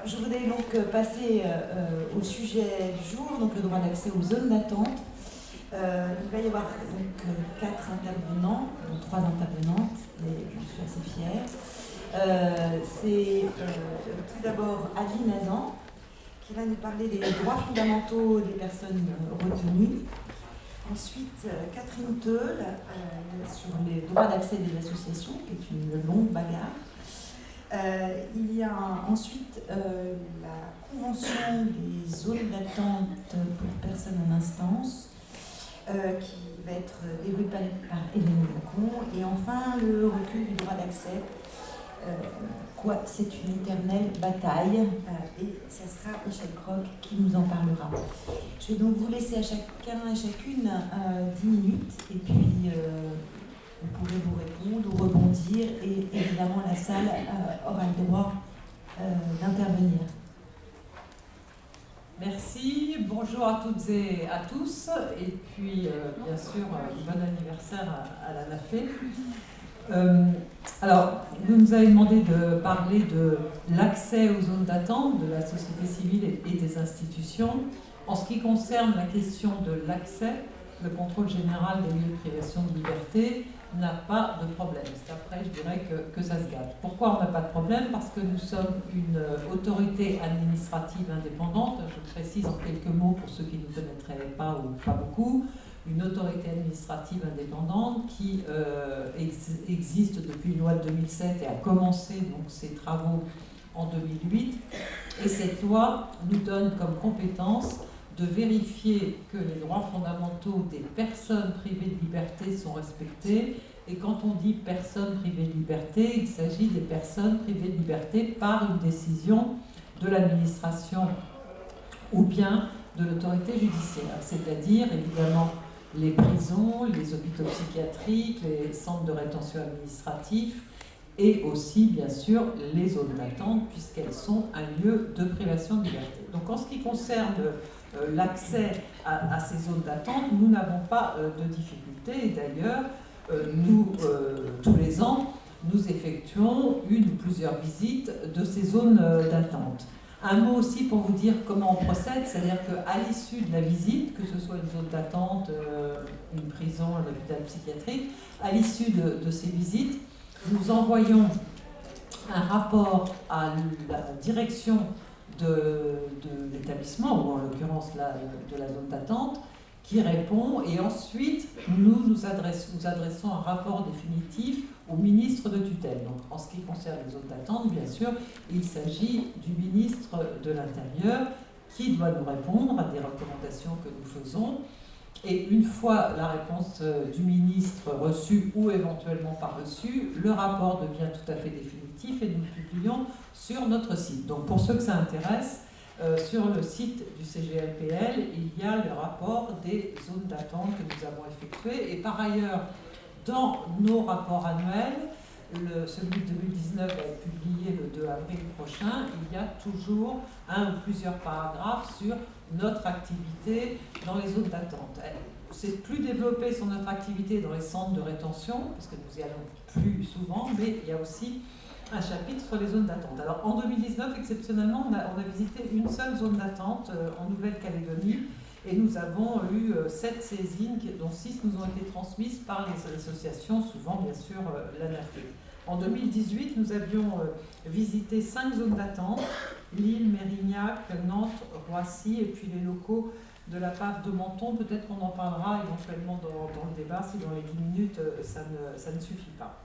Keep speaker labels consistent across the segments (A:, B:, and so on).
A: je voudrais donc passer au sujet du jour, donc le droit d'accès aux zones d'attente. Il va y avoir donc 4 intervenants, donc 3 intervenantes, et j'en suis assez fière. C'est tout d'abord Ali Nazan, qui va nous parler des droits fondamentaux des personnes retenues. Ensuite, Catherine Teul, sur les droits d'accès des associations, qui est une longue bagarre. Il y a ensuite la convention des zones d'attente pour personnes en instance, qui va être développée par Hélène Lacon. Et enfin, le recul du droit d'accès. Quoi, c'est une éternelle bataille, et ce sera Michel Croc qui nous en parlera. Je vais donc vous laisser à chacun et chacune 10 minutes, et puis vous pourrez vous répondre ou rebondir, et évidemment la salle aura le droit d'intervenir.
B: Merci, bonjour à toutes et à tous, et puis bien sûr, bon anniversaire à la NAFE. Alors, vous nous avez demandé de parler de l'accès aux zones d'attente de la société civile et des institutions. En ce qui concerne la question de l'accès, le contrôle général des lieux de privation de liberté n'a pas de problème. C'est après, je dirais que ça se gâte. Pourquoi on n'a pas de problème? Parce que nous sommes une autorité administrative indépendante. Je précise en quelques mots pour ceux qui ne connaîtraient pas ou pas beaucoup. Une autorité administrative indépendante qui existe depuis une loi de 2007 et a commencé donc ses travaux en 2008. Et cette loi nous donne comme compétence de vérifier que les droits fondamentaux des personnes privées de liberté sont respectés. Et quand on dit personnes privées de liberté, il s'agit des personnes privées de liberté par une décision de l'administration ou bien de l'autorité judiciaire, c'est-à-dire évidemment les prisons, les hôpitaux psychiatriques, les centres de rétention administratifs et aussi, bien sûr, les zones d'attente, puisqu'elles sont un lieu de privation de liberté. Donc, en ce qui concerne l'accès à ces zones d'attente, nous n'avons pas de difficultés. Et d'ailleurs, nous, tous les ans, nous effectuons une ou plusieurs visites de ces zones d'attente. Un mot aussi pour vous dire comment on procède, c'est-à-dire qu'à l'issue de la visite, que ce soit une zone d'attente, une prison, un hôpital psychiatrique, à l'issue de ces visites, nous envoyons un rapport à la direction de l'établissement, ou en l'occurrence de la zone d'attente, qui répond, et ensuite nous adressons un rapport définitif au ministre de tutelle. Donc, en ce qui concerne les zones d'attente, bien sûr, il s'agit du ministre de l'Intérieur qui doit nous répondre à des recommandations que nous faisons. Et une fois la réponse du ministre reçue ou éventuellement pas reçue, le rapport devient tout à fait définitif et nous le publions sur notre site. Donc, pour ceux que ça intéresse, sur le site du CGLPL, il y a le rapport des zones d'attente que nous avons effectuées. Et par ailleurs, dans nos rapports annuels, celui de 2019 va être publié le 2 avril prochain, il y a toujours un ou plusieurs paragraphes sur notre activité dans les zones d'attente. C'est plus développé sur notre activité dans les centres de rétention, parce que nous y allons plus souvent, mais il y a aussi un chapitre sur les zones d'attente. Alors en 2019, exceptionnellement, on a visité une seule zone d'attente en Nouvelle-Calédonie, et nous avons eu 7 saisines, dont 6 nous ont été transmises par les associations, souvent bien sûr la NAFE. En 2018, nous avions visité 5 zones d'attente, Lille, Mérignac, Nantes, Roissy, et puis les locaux de la PAF de Menton. Peut-être qu'on en parlera éventuellement dans le débat, si dans les 10 minutes ça ne suffit pas.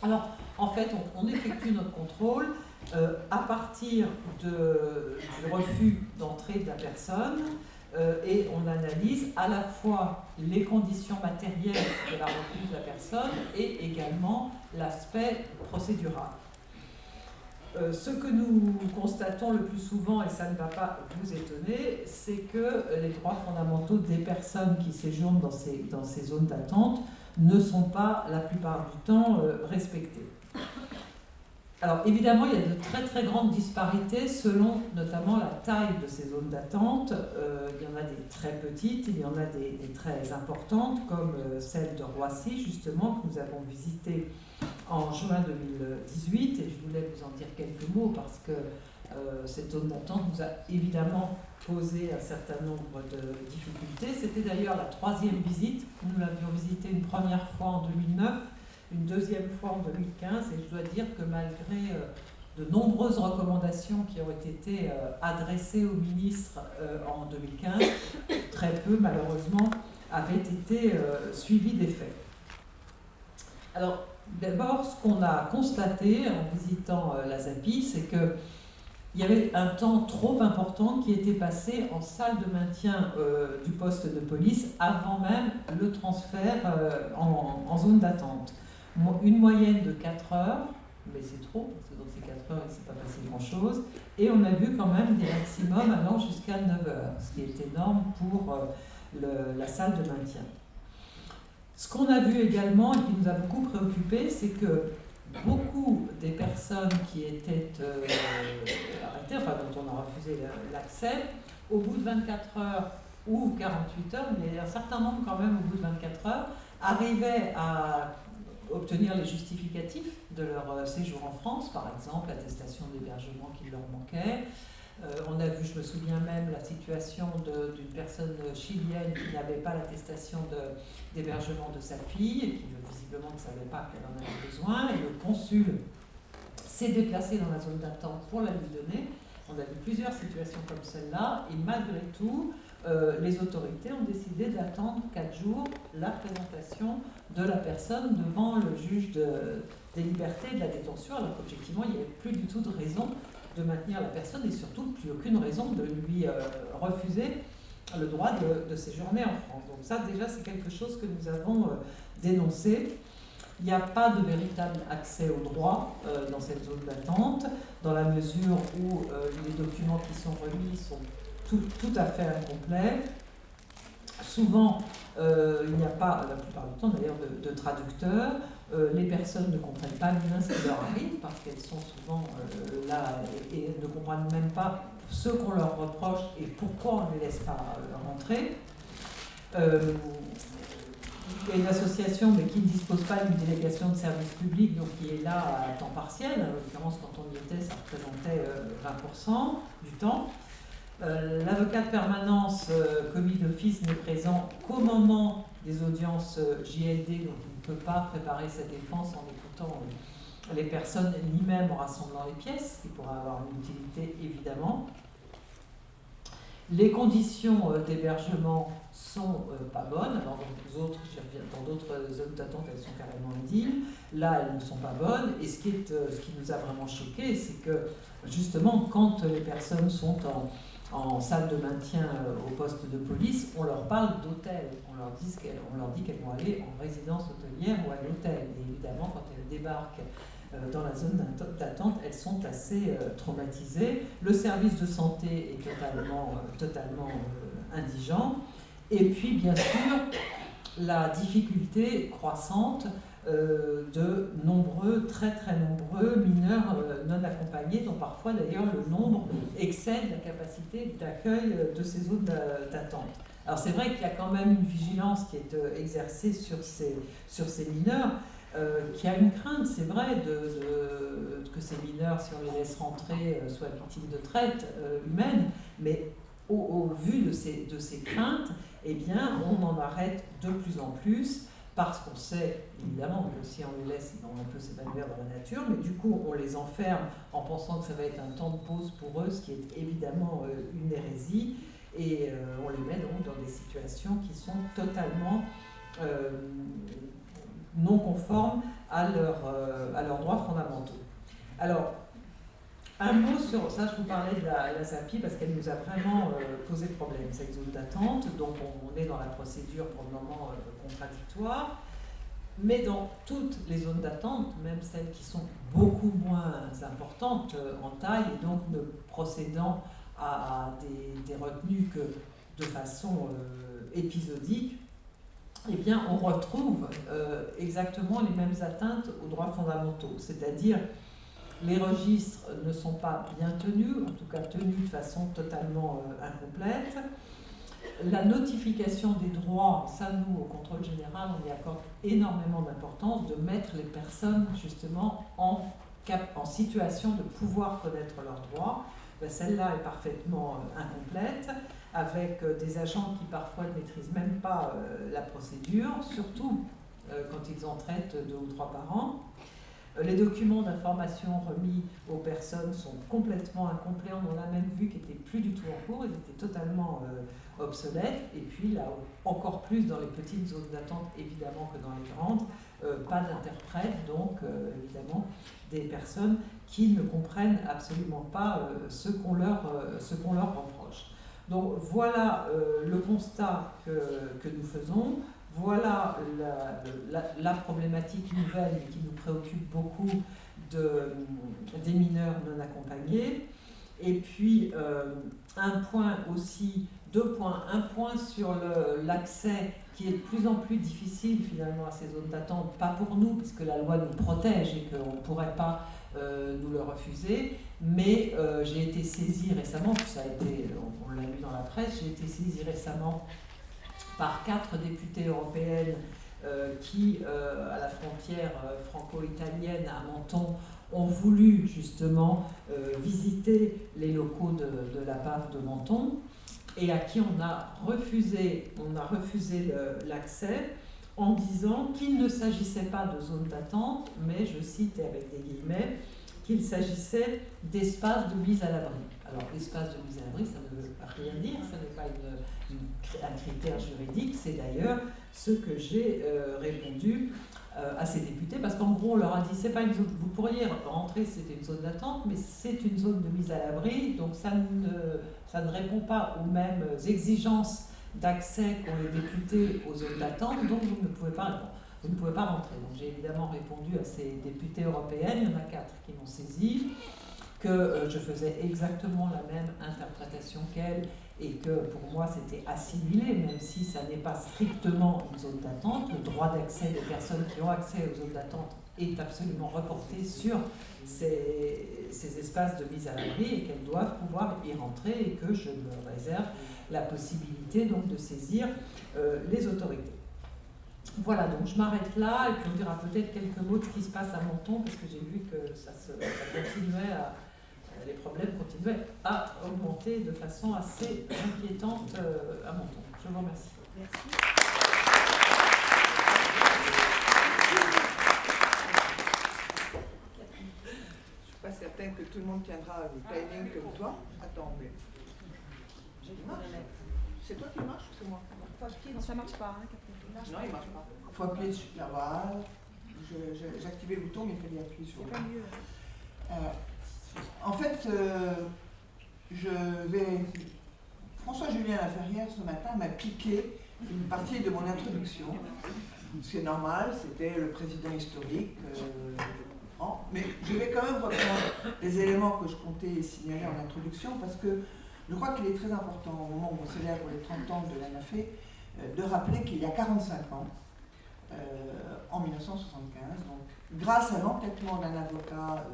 B: Alors, en fait, on effectue notre contrôle à partir du refus d'entrée de la personne, et on analyse à la fois les conditions matérielles de la refuse de la personne et également l'aspect procédural. Ce que nous constatons le plus souvent, et ça ne va pas vous étonner, c'est que les droits fondamentaux des personnes qui séjournent dans ces zones d'attente ne sont pas la plupart du temps respectés. Alors évidemment, il y a de très très grandes disparités selon notamment la taille de ces zones d'attente. Il y en a des très petites, il y en a des très importantes, comme celle de Roissy justement, que nous avons visitée en juin 2018, et je voulais vous en dire quelques mots parce que Cette zone d'attente nous a évidemment posé un certain nombre de difficultés. C'était d'ailleurs la 3e visite. Nous l'avions visité une première fois en 2009, une deuxième fois en 2015, et je dois dire que malgré de nombreuses recommandations qui ont été adressées au ministre en 2015, très peu malheureusement avaient été suivies d'effet. Alors d'abord, ce qu'on a constaté en visitant la ZAPI, c'est que il y avait un temps trop important qui était passé en salle de maintien du poste de police avant même le transfert en zone d'attente. Une moyenne de 4 heures, mais c'est trop, parce que dans ces 4 heures, il ne s'est pas passé grand-chose. Et on a vu quand même des maximums allant jusqu'à 9 heures, ce qui est énorme pour la salle de maintien. Ce qu'on a vu également et qui nous a beaucoup préoccupé, c'est que beaucoup des personnes qui étaient arrêtées, enfin dont on a refusé l'accès, au bout de 24 heures ou 48 heures, mais un certain nombre quand même au bout de 24 heures, arrivaient à obtenir les justificatifs de leur séjour en France, par exemple l'attestation d'hébergement qui leur manquait. On a vu, je me souviens même, la situation d'une personne chilienne qui n'avait pas l'attestation d'hébergement de sa fille et qui visiblement ne savait pas qu'elle en avait besoin. Et le consul s'est déplacé dans la zone d'attente pour la lui donner. On a vu plusieurs situations comme celle-là et malgré tout, les autorités ont décidé d'attendre 4 jours la présentation de la personne devant le juge des libertés et de la détention, alors qu'objectivement, il n'y avait plus du tout de raison de maintenir la personne et surtout plus aucune raison de lui refuser le droit de séjourner en France. Donc ça, déjà, c'est quelque chose que nous avons dénoncé. Il n'y a pas de véritable accès au droit dans cette zone d'attente, dans la mesure où les documents qui sont remis sont tout à fait incomplets. Souvent, il n'y a pas, la plupart du temps d'ailleurs, de traducteurs. Les personnes ne comprennent pas bien ce qui leur arrive parce qu'elles sont souvent là et ne comprennent même pas ce qu'on leur reproche et pourquoi on ne les laisse pas rentrer. Il y a une association mais qui ne dispose pas d'une délégation de service public, donc qui est là à temps partiel. En l'occurrence, quand on y était, ça représentait 20% du temps. L'avocat de permanence commis d'office n'est présent qu'au moment des audiences JLD, donc il ne peut pas préparer sa défense en écoutant les personnes, ni même en rassemblant les pièces, ce qui pourra avoir une utilité évidemment. Les conditions d'hébergement sont pas bonnes. Alors dans d'autres zones d'attente, elles sont carrément indignes. Là, elles ne sont pas bonnes. Et ce qui nous a vraiment choqué, c'est que justement, quand les personnes sont en salle de maintien au poste de police, on leur parle d'hôtel. On leur dit qu'elles vont aller en résidence hôtelière ou à l'hôtel. Et évidemment, quand elles débarquent dans la zone d'attente, elles sont assez traumatisées. Le service de santé est totalement indigent. Et puis, bien sûr, la difficulté croissante de très nombreux mineurs non accompagnés, dont parfois d'ailleurs le nombre excède la capacité d'accueil de ces zones d'attente. Alors c'est vrai qu'il y a quand même une vigilance qui est exercée sur ces mineurs, qui a une crainte, c'est vrai, que ces mineurs, si on les laisse rentrer, soient victimes de traite humaine, mais au vu de ces craintes, eh bien, on en arrête de plus en plus, parce qu'on sait évidemment que si on les laisse, ils vont un peu s'épanouir dans la nature, mais du coup on les enferme en pensant que ça va être un temps de pause pour eux, ce qui est évidemment une hérésie, et on les met donc dans des situations qui sont totalement non conformes à leurs droits fondamentaux. Alors, un mot sur ça, je vous parlais de la ZAPI parce qu'elle nous a vraiment posé problème, cette zone d'attente. Donc on est dans la procédure pour le moment contradictoire. Mais dans toutes les zones d'attente, même celles qui sont beaucoup moins importantes en taille et donc ne procédant à des retenues que de façon épisodique, eh bien on retrouve exactement les mêmes atteintes aux droits fondamentaux, c'est-à-dire les registres ne sont pas bien tenus, en tout cas tenus de façon totalement incomplète. La notification des droits, ça nous, au contrôle général, on y accorde énormément d'importance, de mettre les personnes justement en situation de pouvoir connaître leurs droits. ben celle-là est parfaitement incomplète, avec des agents qui parfois ne maîtrisent même pas la procédure, surtout quand ils en traitent 2 ou 3 par an. Les documents d'information remis aux personnes sont complètement incomplets. On en a même vu qu'ils n'étaient plus du tout en cours, ils étaient totalement obsolètes. Et puis là, encore plus dans les petites zones d'attente, évidemment, que dans les grandes, pas d'interprète, donc évidemment des personnes qui ne comprennent absolument pas ce qu'on leur reproche. Donc voilà le constat que nous faisons. Voilà la problématique nouvelle mais qui nous préoccupe beaucoup des mineurs non accompagnés. Et puis, un point aussi, 2 points. Un point sur l'accès qui est de plus en plus difficile finalement à ces zones d'attente, pas pour nous, puisque la loi nous protège et qu'on ne pourrait pas nous le refuser, mais j'ai été saisie récemment, ça a été, on l'a lu dans la presse, j'ai été saisie récemment par 4 députées européennes qui, à la frontière franco-italienne à Menton, ont voulu justement visiter les locaux de la PAF de Menton et à qui on a refusé l'accès en disant qu'il ne s'agissait pas de zone d'attente, mais, je cite avec des guillemets, qu'il s'agissait d'espaces de mise à l'abri. Alors, l'espace de mise à l'abri, ça ne veut rien dire, ça n'est pas un critère juridique, c'est d'ailleurs ce que j'ai répondu à ces députés, parce qu'en gros, on leur a dit, c'est pas une zone, vous pourriez rentrer, c'était une zone d'attente, mais c'est une zone de mise à l'abri, donc ça ne répond pas aux mêmes exigences d'accès qu'ont les députés aux zones d'attente, donc vous ne pouvez pas rentrer. Donc j'ai évidemment répondu à ces députés européennes, il y en a 4 qui m'ont saisi, que je faisais exactement la même interprétation qu'elles et que pour moi c'était assimilé, même si ça n'est pas strictement une zone d'attente. Le droit d'accès des personnes qui ont accès aux zones d'attente est absolument reporté sur ces espaces de mise à l'abri et qu'elles doivent pouvoir y rentrer et que je me réserve la possibilité donc de saisir les autorités. Voilà, donc je m'arrête là et puis on dira peut-être quelques mots de ce qui se passe à Menton parce que j'ai vu que ça continuait les problèmes continuaient à augmenter de façon assez inquiétante à Menton. Je vous remercie.
C: Merci. Je ne suis pas certaine que tout le monde tiendra le timing comme toi. Attends, mais... C'est toi qui marche ou c'est moi?
D: Non, ça marche pas. Hein,
C: non, il marche pas. Il faut appuyer dessus. Là, voilà. J'ai activé le bouton, mais il fallait appuyer sur le bouton. C'est pas mieux. En fait, François-Julien Laferrière, ce matin, m'a piqué une partie de mon introduction. C'est normal, c'était le président historique. Mais je vais quand même reprendre les éléments que je comptais signaler en introduction, parce que je crois qu'il est très important, au moment où on célèbre les 30 ans de l'ANAFE, de rappeler qu'il y a 45 ans, en 1975, donc, grâce à l'entêtement d'un avocat,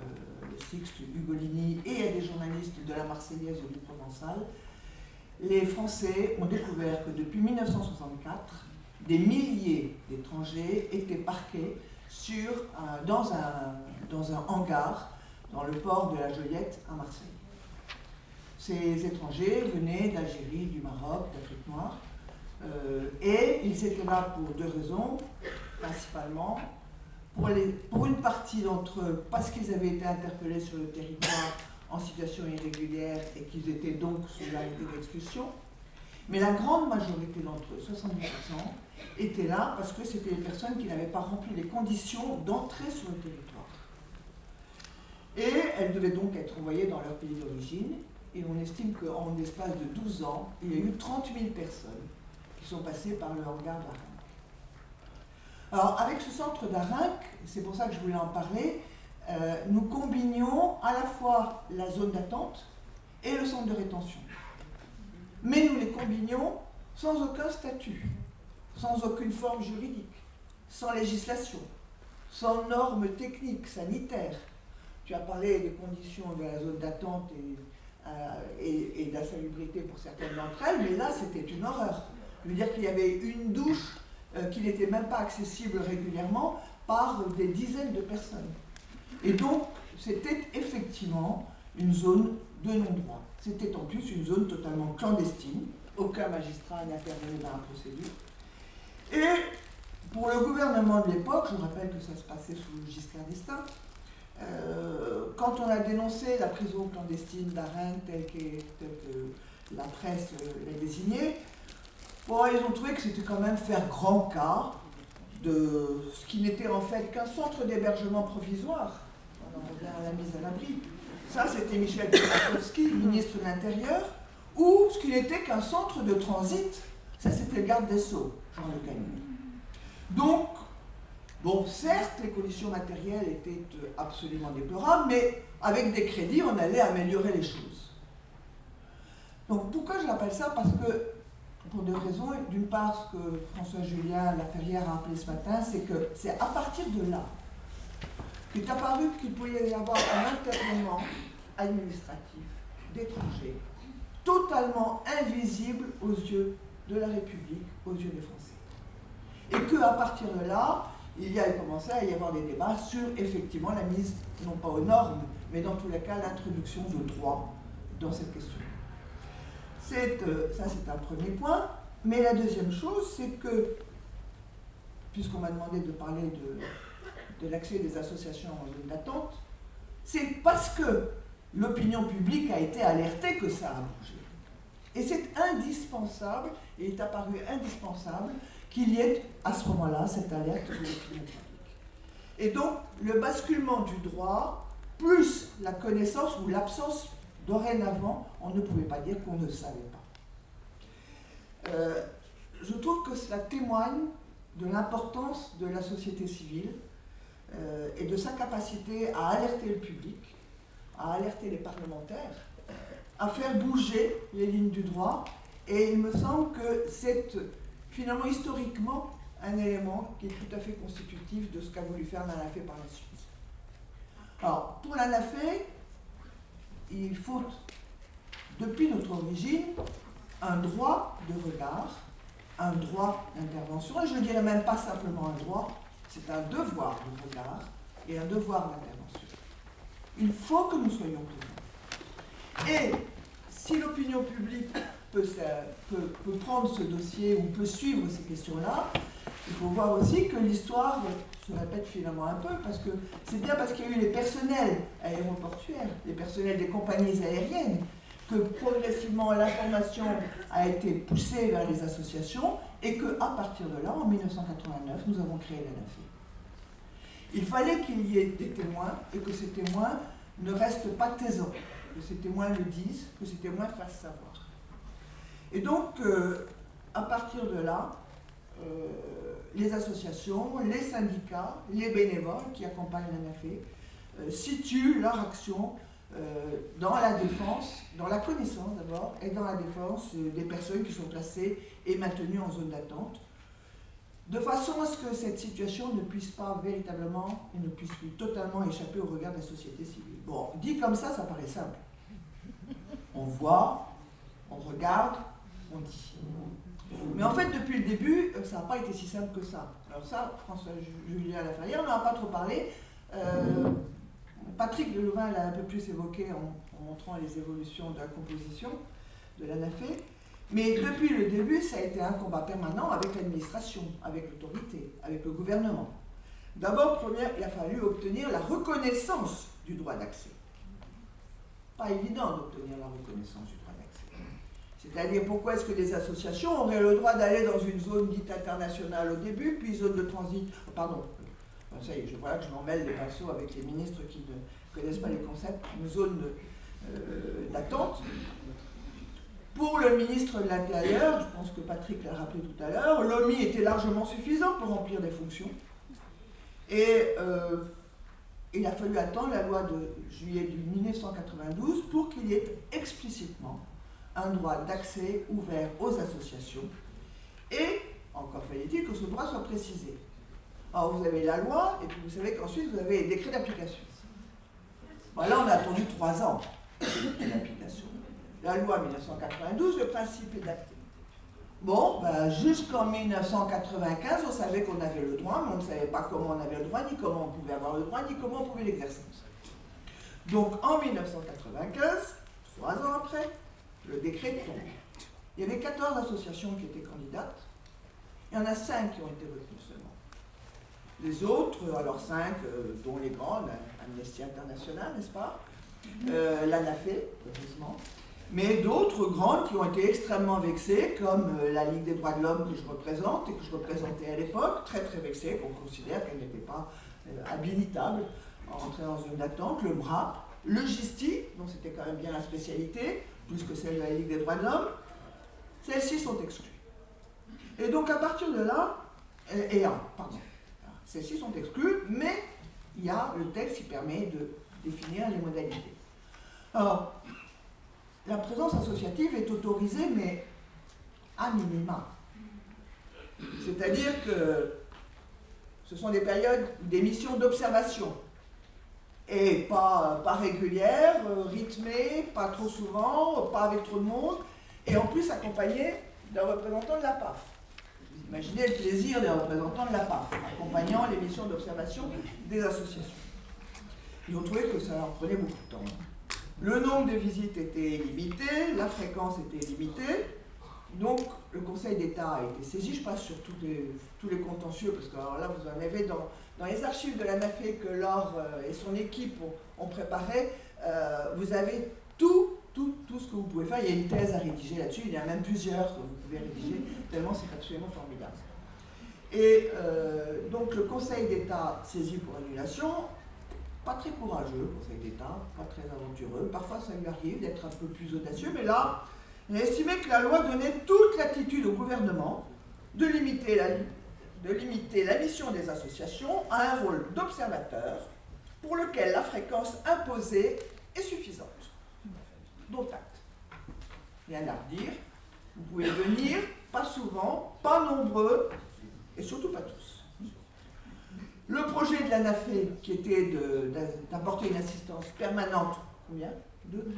C: Sixte Ugolini, et à des journalistes de la Marseillaise et du Provençal, les Français ont découvert que depuis 1964, des milliers d'étrangers étaient parqués dans un hangar dans le port de la Joliette à Marseille. Ces étrangers venaient d'Algérie, du Maroc, d'Afrique noire, et ils étaient là pour 2 raisons, principalement. Pour une partie d'entre eux, parce qu'ils avaient été interpellés sur le territoire en situation irrégulière et qu'ils étaient donc sous l'arrêté d'expulsion. Mais la grande majorité d'entre eux, 70%, étaient là parce que c'était des personnes qui n'avaient pas rempli les conditions d'entrée sur le territoire. Et elles devaient donc être envoyées dans leur pays d'origine. Et on estime qu'en l'espace de 12 ans, il y a eu 30 000 personnes qui sont passées par le hangar d'Arinque. Alors, avec ce centre d'Arinque, c'est pour ça que je voulais en parler, nous combinions à la fois la zone d'attente et le centre de rétention. Mais nous les combinions sans aucun statut, sans aucune forme juridique, sans législation, sans normes techniques, sanitaires. Tu as parlé des conditions de la zone d'attente et d'insalubrité pour certaines d'entre elles, mais là, c'était une horreur. Je veux dire qu'il y avait une douche qui n'était même pas accessible régulièrement par des dizaines de personnes. Et donc, c'était effectivement une zone de non-droit. C'était en plus une zone totalement clandestine, aucun magistrat n'intervenait dans la procédure. Et pour le gouvernement de l'époque, je rappelle que ça se passait sous Giscard d'Estaing, quand on a dénoncé la prison clandestine d'Arennes telle que la presse l'a désignée, bon, ils ont trouvé que c'était quand même faire grand cas de ce qui n'était en fait qu'un centre d'hébergement provisoire. On en revient à la mise à l'abri. Ça, c'était Michel Kwiatkowski, ministre de l'Intérieur, ou ce qui n'était qu'un centre de transit, ça c'était le garde des Sceaux, Jean Le Gagné. Donc, bon, certes, les conditions matérielles étaient absolument déplorables, mais avec des crédits, on allait améliorer les choses. Donc, pourquoi je l'appelle ça? Parce que, pour deux raisons. D'une part, ce que François Julien Laferrière a appelé ce matin, c'est que c'est à partir de là qu'il est apparu qu'il pouvait y avoir un internement administratif d'étrangers totalement invisible aux yeux de la République, aux yeux des Français. Et qu'à partir de là, il y a commencé à y avoir des débats sur effectivement la mise, non pas aux normes, mais dans tous les cas l'introduction de droit dans cette question. Ça, c'est un premier point. Mais la deuxième chose, c'est que, puisqu'on m'a demandé de parler de l'accès des associations en zone d'attente, c'est parce que l'opinion publique a été alertée que ça a bougé. Et c'est indispensable, et il est apparu indispensable, qu'il y ait à ce moment-là cette alerte de l'opinion publique. Et donc, le basculement du droit, plus la connaissance ou l'absence, dorénavant, on ne pouvait pas dire qu'on ne savait pas. Je trouve que cela témoigne de l'importance de la société civile et de sa capacité à alerter le public, à alerter les parlementaires, à faire bouger les lignes du droit. Et il me semble que c'est finalement historiquement un élément qui est tout à fait constitutif de ce qu'a voulu faire l'ANAFE par la suite. Alors, pour l'ANAFE, il faut, depuis notre origine, un droit de regard, un droit d'intervention, et je ne dirais même pas simplement un droit, c'est un devoir de regard et un devoir d'intervention. Il faut que nous soyons présents. Et si l'opinion publique peut prendre ce dossier ou peut suivre ces questions-là, il faut voir aussi que l'histoire se répète finalement un peu, parce que c'est bien parce qu'il y a eu les personnels aéroportuaires, les personnels des compagnies aériennes, que progressivement l'information a été poussée vers les associations et qu'à partir de là, en 1989, nous avons créé l'ANAFE. Il fallait qu'il y ait des témoins et que ces témoins ne restent pas taisants, que ces témoins le disent, que ces témoins fassent savoir. Et donc, à partir de là, les associations, les syndicats, les bénévoles qui accompagnent l'ANAFE situent leur action dans la défense, dans la connaissance d'abord, et dans la défense des personnes qui sont placées et maintenues en zone d'attente, de façon à ce que cette situation ne puisse pas véritablement, et ne puisse plus totalement échapper au regard de la société civile. Bon, dit comme ça paraît simple. On voit, on regarde, on dit. Mais en fait, depuis le début, ça n'a pas été si simple que ça. Alors ça, François-Julien Laferrière n'en a pas trop parlé. Patrick Delouvain l'a un peu plus évoqué en montrant les évolutions de la composition de l'ANAFE. Mais depuis le début, ça a été un combat permanent avec l'administration, avec l'autorité, avec le gouvernement. D'abord, il a fallu obtenir la reconnaissance du droit d'accès. Pas évident d'obtenir la reconnaissance du droit d'accès. C'est-à-dire, pourquoi est-ce que des associations auraient le droit d'aller dans une zone dite internationale au début, puis zone de transit, pardon, ça y est, voilà que je m'en mêle les pinceaux avec les ministres qui ne connaissent pas les concepts, une zone d'attente. Pour le ministre de l'Intérieur, je pense que Patrick l'a rappelé tout à l'heure, l'OMI était largement suffisant pour remplir des fonctions. Et il a fallu attendre la loi de juillet 1992 pour qu'il y ait explicitement un droit d'accès ouvert aux associations. Et, encore fallait-il que ce droit soit précisé. Alors vous avez la loi, et puis vous savez qu'ensuite vous avez les décrets d'application. Bon, là on a attendu 3 ans d'application. La loi 1992, le principe est acté. Bon, ben, jusqu'en 1995, on savait qu'on avait le droit, mais on ne savait pas comment on avait le droit, ni comment on pouvait avoir le droit, ni comment on pouvait l'exercer. Donc en 1995, 3 ans après, le décret tombe. Il y avait 14 associations qui étaient candidates. Il y en a 5 qui ont été retenues seulement. Les autres, alors 5, dont les grandes, Amnesty International, n'est-ce pas, l'ANAFE, heureusement, mais d'autres grandes qui ont été extrêmement vexées, comme la Ligue des droits de l'homme que je représente et que je représentais à l'époque, très très vexée, qu'on considère qu'elle n'était pas habilitable à entrer dans une d'attente, le MRAP, le GISTI, dont c'était quand même bien la spécialité, plus que celle de la Ligue des droits de l'homme, celles-ci sont exclues. Et donc à partir de là, celles-ci sont exclues, mais il y a le texte qui permet de définir les modalités. Alors, la présence associative est autorisée, mais à minima. C'est-à-dire que ce sont des périodes, des missions d'observation, et pas régulières, rythmées, pas trop souvent, pas avec trop de monde, et en plus accompagnées d'un représentant de la PAF. Vous imaginez le plaisir des représentants de la PAF, accompagnant les missions d'observation des associations. Ils ont trouvé que ça leur prenait beaucoup de temps. Le nombre de visites était limité, la fréquence était limitée, donc le Conseil d'État a été saisi. Je passe sur tous les contentieux, parce que alors là, vous en avez dans les archives de l'ANAFE que Laure et son équipe ont préparé, vous avez tout ce que vous pouvez faire. Il y a une thèse à rédiger là-dessus, il y en a même plusieurs que vous pouvez rédiger, tellement c'est absolument formidable. Et donc le Conseil d'État saisi pour annulation, pas très courageux, le Conseil d'État, pas très aventureux, parfois ça lui arrive d'être un peu plus audacieux, mais là, il a estimé que la loi donnait toute latitude au gouvernement de limiter la mission des associations à un rôle d'observateur pour lequel la fréquence imposée est suffisante. Dont acte. Rien à redire. Vous pouvez venir, pas souvent, pas nombreux, et surtout pas tous. Le projet de l'ANAFE, qui était d'apporter une assistance permanente, combien ? 2 ?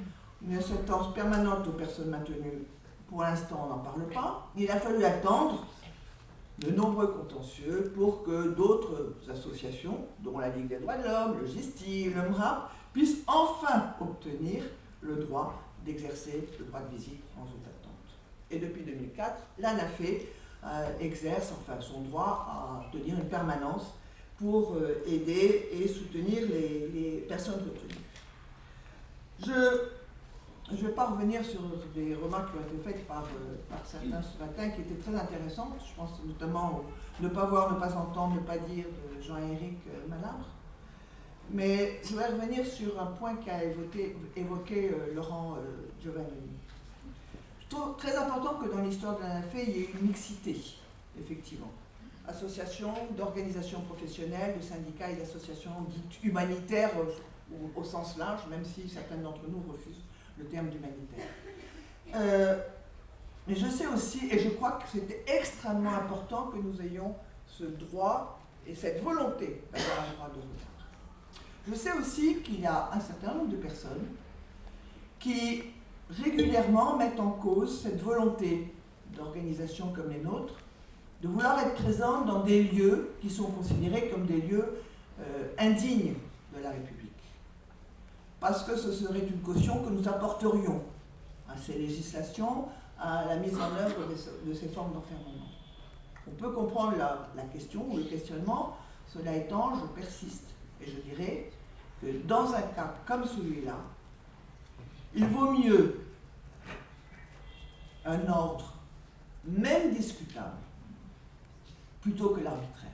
C: Une assistance permanente aux personnes maintenues, pour l'instant, on n'en parle pas. Il a fallu attendre de nombreux contentieux pour que d'autres associations, dont la Ligue des droits de l'homme, le GISTI, le MRAP, puissent enfin obtenir le droit d'exercer le droit de visite en zone d'attente. Et depuis 2004, l'ANAFE exerce enfin son droit à obtenir une permanence pour aider et soutenir les personnes retenues. Je ne vais pas revenir sur des remarques qui ont été faites par certains ce matin qui étaient très intéressantes. Je pense notamment au ne pas voir, ne pas entendre, ne pas dire de Jean-Éric Malabre. Mais je vais revenir sur un point qu'a évoqué Laurent Giovannoni. Je trouve très important que dans l'histoire de l'ANAFE, il y ait une mixité, effectivement. Associations, d'organisations professionnelles, de syndicats et d'associations dites humanitaires au sens large, même si certains d'entre nous refusent le terme d'humanitaire. Mais je sais aussi, et je crois que c'était extrêmement important que nous ayons ce droit et cette volonté d'avoir un droit de regard. Je sais aussi qu'il y a un certain nombre de personnes qui régulièrement mettent en cause cette volonté d'organisations comme les nôtres, de vouloir être présentes dans des lieux qui sont considérés comme des lieux indignes de la République. Parce que ce serait une caution que nous apporterions à ces législations, à la mise en œuvre de ces formes d'enfermement. On peut comprendre la question ou le questionnement, cela étant, je persiste et je dirais que dans un cas comme celui-là, il vaut mieux un ordre, même discutable, plutôt que l'arbitraire.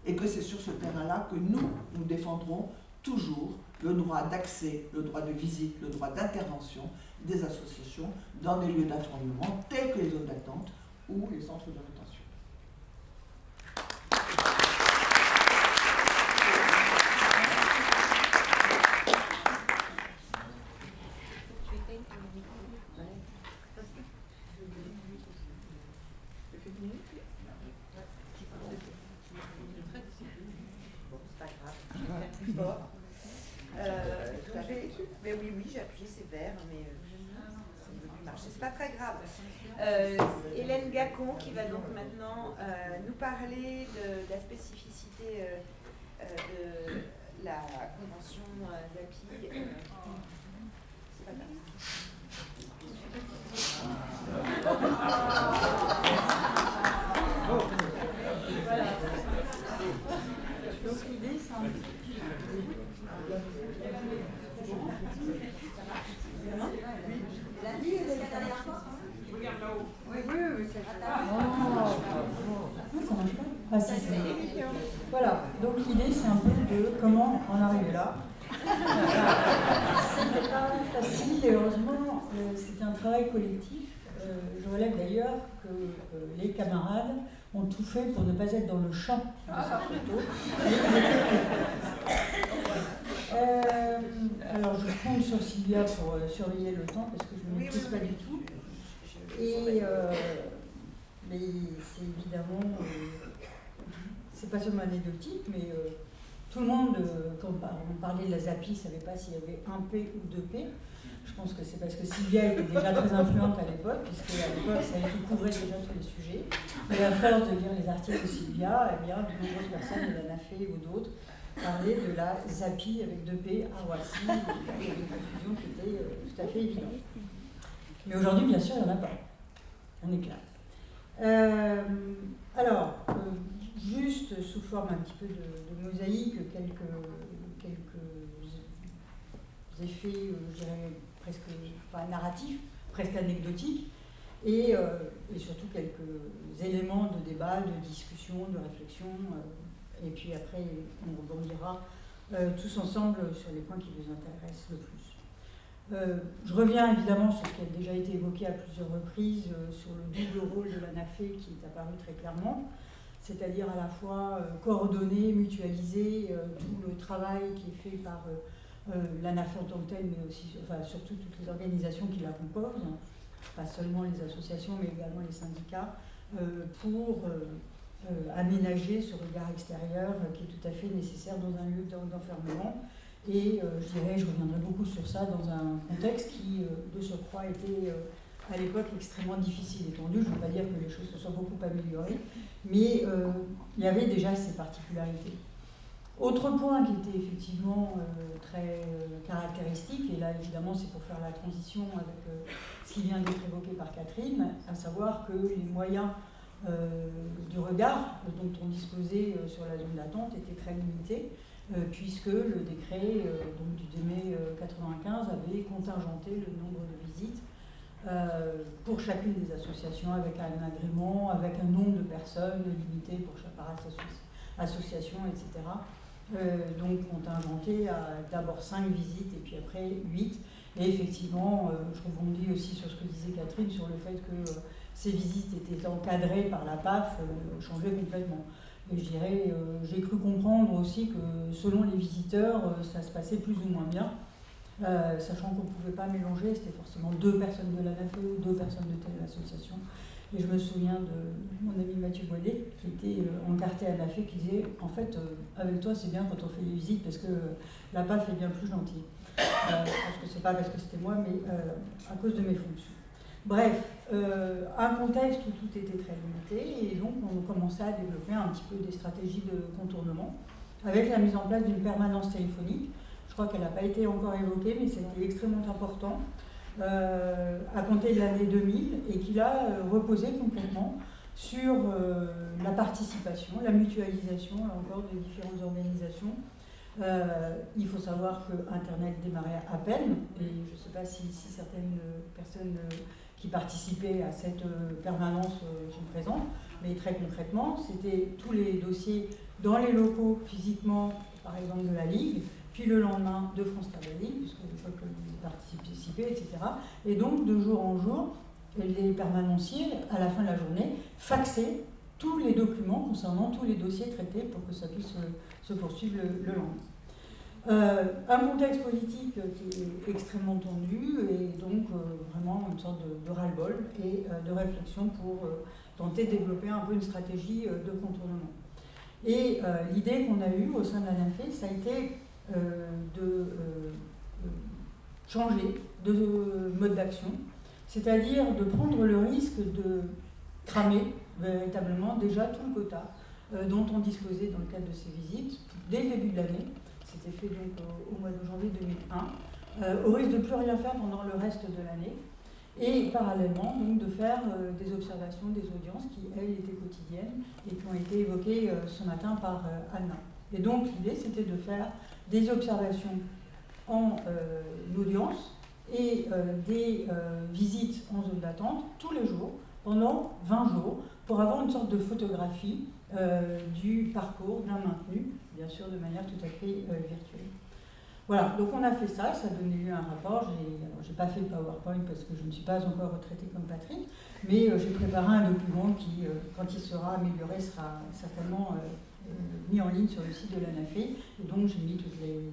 C: Et que c'est sur ce terrain-là que nous défendrons toujours le droit d'accès, le droit de visite, le droit d'intervention des associations dans des lieux d'informement tels que les zones d'attente ou les centres de rétention.
E: Mais oui, j'ai appuyé, c'est vert, mais ça ne veut plus marcher. C'est pas très grave. Hélène Gacon qui va donc maintenant nous parler de la spécificité la convention ZAPI, c'est pas grave.
F: Voilà. Donc l'idée, c'est un peu... Voilà, donc l'idée c'est un peu de comment en arriver là. C'était pas facile et heureusement c'était un travail collectif. Je relève d'ailleurs que les camarades ont tout fait pour ne pas être dans le champ de ce photo. Alors je compte sur Sylvia pour surveiller le temps parce que je ne maîtrise pas du tout. Et mais c'est évidemment, c'est pas seulement anecdotique, mais tout le monde, quand on parlait de la ZAPI, ne savait pas s'il y avait un P ou deux P. Je pense que c'est parce que Sylvia était déjà très influente à l'époque, puisque à l'époque, c'est elle qui couvrait déjà tous les sujets. Et à force de lire les articles de Sylvia, eh bien, de nombreuses personnes de la NAFE ou d'autres parlaient de la ZAPI avec deux P à Roissy. Il y avait une confusion qui était tout à fait évidente. Mais aujourd'hui, bien sûr, il n'y en a pas. Un éclat. Alors, juste sous forme un petit peu de mosaïque, quelques effets, je dirais, presque pas narratifs, presque anecdotiques, et surtout quelques éléments de débat, de discussion, de réflexion, et puis après, on rebondira tous ensemble sur les points qui vous intéressent le plus. Je reviens évidemment sur ce qui a déjà été évoqué à plusieurs reprises, sur le double rôle de la NAFE qui est apparu très clairement, c'est-à-dire à la fois coordonner, mutualiser tout le travail qui est fait par la NAFE en tant que telle, mais aussi, enfin, surtout toutes les organisations qui la composent, pas seulement les associations, mais également les syndicats, pour aménager ce regard extérieur qui est tout à fait nécessaire dans un lieu d'enfermement. Et je dirais, je reviendrai beaucoup sur ça dans un contexte qui, de surcroît, était à l'époque extrêmement difficile et tendu. Je ne veux pas dire que les choses se soient beaucoup améliorées, mais il y avait déjà ces particularités. Autre point qui était effectivement très caractéristique, et là évidemment c'est pour faire la transition avec ce qui vient d'être évoqué par Catherine, à savoir que les moyens du regard dont on disposait sur la zone d'attente étaient très limités, puisque le décret donc du 2 mai 1995 avait contingenté le nombre de visites pour chacune des associations avec un agrément, avec un nombre de personnes limité pour chaque association, etc. Donc contingenté à d'abord 5 visites et puis après 8. Et effectivement, je rebondis aussi sur ce que disait Catherine, sur le fait que ces visites étaient encadrées par la PAF, changeaient complètement. Et je dirais, j'ai cru comprendre aussi que selon les visiteurs, ça se passait plus ou moins bien, sachant qu'on ne pouvait pas mélanger, c'était forcément 2 personnes de la NAFE ou 2 personnes de telle association. Et je me souviens de mon ami Mathieu Boilet, qui était encarté à la NAFE, qui disait, en fait, avec toi c'est bien quand on fait des visites, parce que la PAF est bien plus gentille. Je pense que c'est pas parce que c'était moi, mais à cause de mes fonctions. Bref, un contexte où tout était très limité, et donc on commençait à développer un petit peu des stratégies de contournement, avec la mise en place d'une permanence téléphonique. Je crois qu'elle n'a pas été encore évoquée, mais c'était extrêmement important, à compter de l'année 2000, et qui a reposé complètement sur la participation, la mutualisation, là encore, des différentes organisations. Il faut savoir que Internet démarrait à peine, et je ne sais pas si certaines personnes qui participaient à cette permanence sont présentes, mais très concrètement, c'était tous les dossiers dans les locaux physiquement, par exemple de la Ligue, puis le lendemain de France Travail, puisque une fois que vous participez, etc. Et donc, de jour en jour, les permanenciers, à la fin de la journée, faxaient tous les documents concernant tous les dossiers traités pour que ça puisse se poursuivre le lendemain. Un contexte politique qui est extrêmement tendu et donc vraiment une sorte de ras-le-bol et de réflexion pour tenter de développer un peu une stratégie de contournement. Et l'idée qu'on a eue au sein de la NAFE, ça a été de changer de mode d'action, c'est-à-dire de prendre le risque de cramer véritablement déjà tout le quota dont on disposait dans le cadre de ces visites dès le début de l'année. C'était fait donc au mois de janvier 2001, au risque de ne plus rien faire pendant le reste de l'année. Et parallèlement, donc, de faire des observations, des audiences qui, elles, étaient quotidiennes et qui ont été évoquées ce matin par Anna. Et donc, l'idée, c'était de faire des observations en audience et des visites en zone d'attente tous les jours, pendant 20 jours, pour avoir une sorte de photographie du parcours d'un maintenu, bien sûr de manière tout à fait virtuelle. Voilà, donc on a fait ça, ça a donné lieu à un rapport. Je n'ai pas fait le PowerPoint parce que je ne suis pas encore retraitée comme Patrick, mais j'ai préparé un document qui, quand il sera amélioré, sera certainement mis en ligne sur le site de l'ANAFE. Et donc j'ai mis toutes les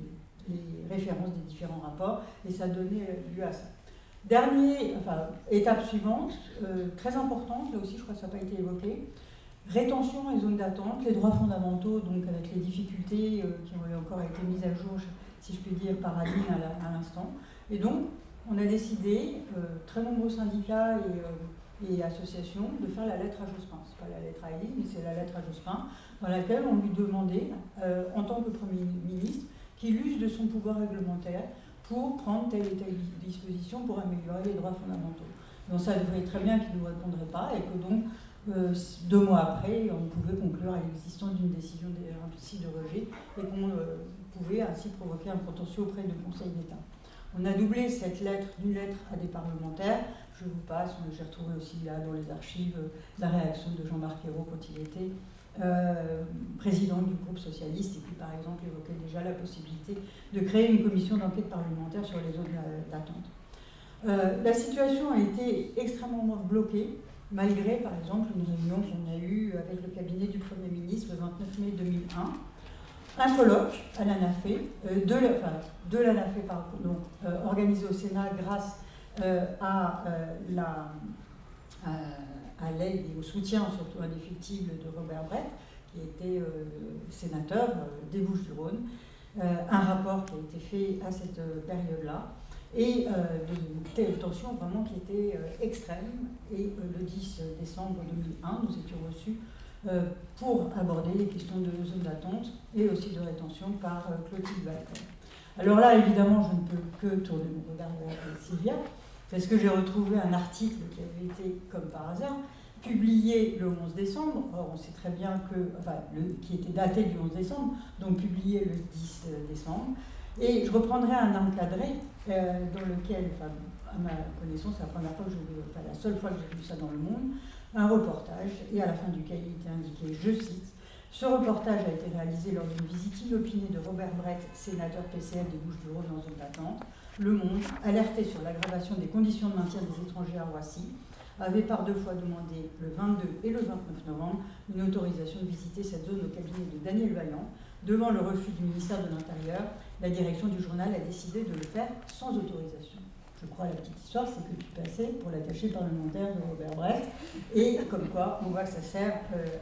F: références des différents rapports et ça a donné lieu à ça. Étape suivante, très importante, là aussi je crois que ça n'a pas été évoqué, rétention et zone d'attente, les droits fondamentaux, donc avec les difficultés qui ont encore été mises à jour, si je puis dire, par Aline à l'instant. Et donc, on a décidé, très nombreux syndicats et associations, de faire la lettre à Jospin. Ce n'est pas la lettre à Aline, mais c'est la lettre à Jospin, dans laquelle on lui demandait, en tant que Premier ministre, qu'il use de son pouvoir réglementaire pour prendre telle et telle disposition pour améliorer les droits fondamentaux. Donc ça, vous voyez très bien qu'il ne nous répondrait pas et que donc, 2 mois après, on pouvait conclure à l'existence d'une décision de rejet et qu'on pouvait ainsi provoquer un contentieux auprès du Conseil d'État. On a doublé cette lettre d'une lettre à des parlementaires. Je vous passe, j'ai retrouvé aussi là dans les archives la réaction de Jean-Marc Ayrault quand il était président du groupe socialiste et qui par exemple évoquait déjà la possibilité de créer une commission d'enquête parlementaire sur les zones d'attente. La situation a été extrêmement bloquée, malgré par exemple une réunion qu'on a eue avec le cabinet du Premier ministre le 29 mai 2001, un colloque à l'ANAFE, organisé au Sénat grâce à l'aide et au soutien surtout indéfectible de Robert Brett, qui était sénateur des Bouches-du-Rhône, un rapport qui a été fait à cette période-là, et de tension vraiment qui était extrême. Et le 10 décembre 2001, nous étions reçus pour aborder les questions de zone d'attente et aussi de rétention par Clotilde Valcor. Alors là, évidemment, je ne peux que tourner mon regard vers Sylvia, parce que j'ai retrouvé un article qui avait été, comme par hasard, publié le 11 décembre, or on sait très bien qui était daté du 11 décembre, donc publié le 10 décembre, et je reprendrai un encadré dans lequel, à ma connaissance, c'est la seule fois que j'ai vu ça dans le monde, un reportage, et à la fin duquel il était indiqué, je cite, « Ce reportage a été réalisé lors d'une visite inopinée de Robert Brett, sénateur PCF des Bouches-du-Rhône en zone d'attente. Le Monde, alerté sur l'aggravation des conditions de maintien des étrangers à Roissy, avait par 2 fois demandé, le 22 et le 29 novembre, une autorisation de visiter cette zone au cabinet de Daniel Vaillant. Devant le refus du ministère de l'Intérieur, la direction du journal a décidé de le faire sans autorisation. » Je crois la petite histoire, c'est que tu passais pour l'attaché parlementaire de Robert Brett, et comme quoi, on voit que ça sert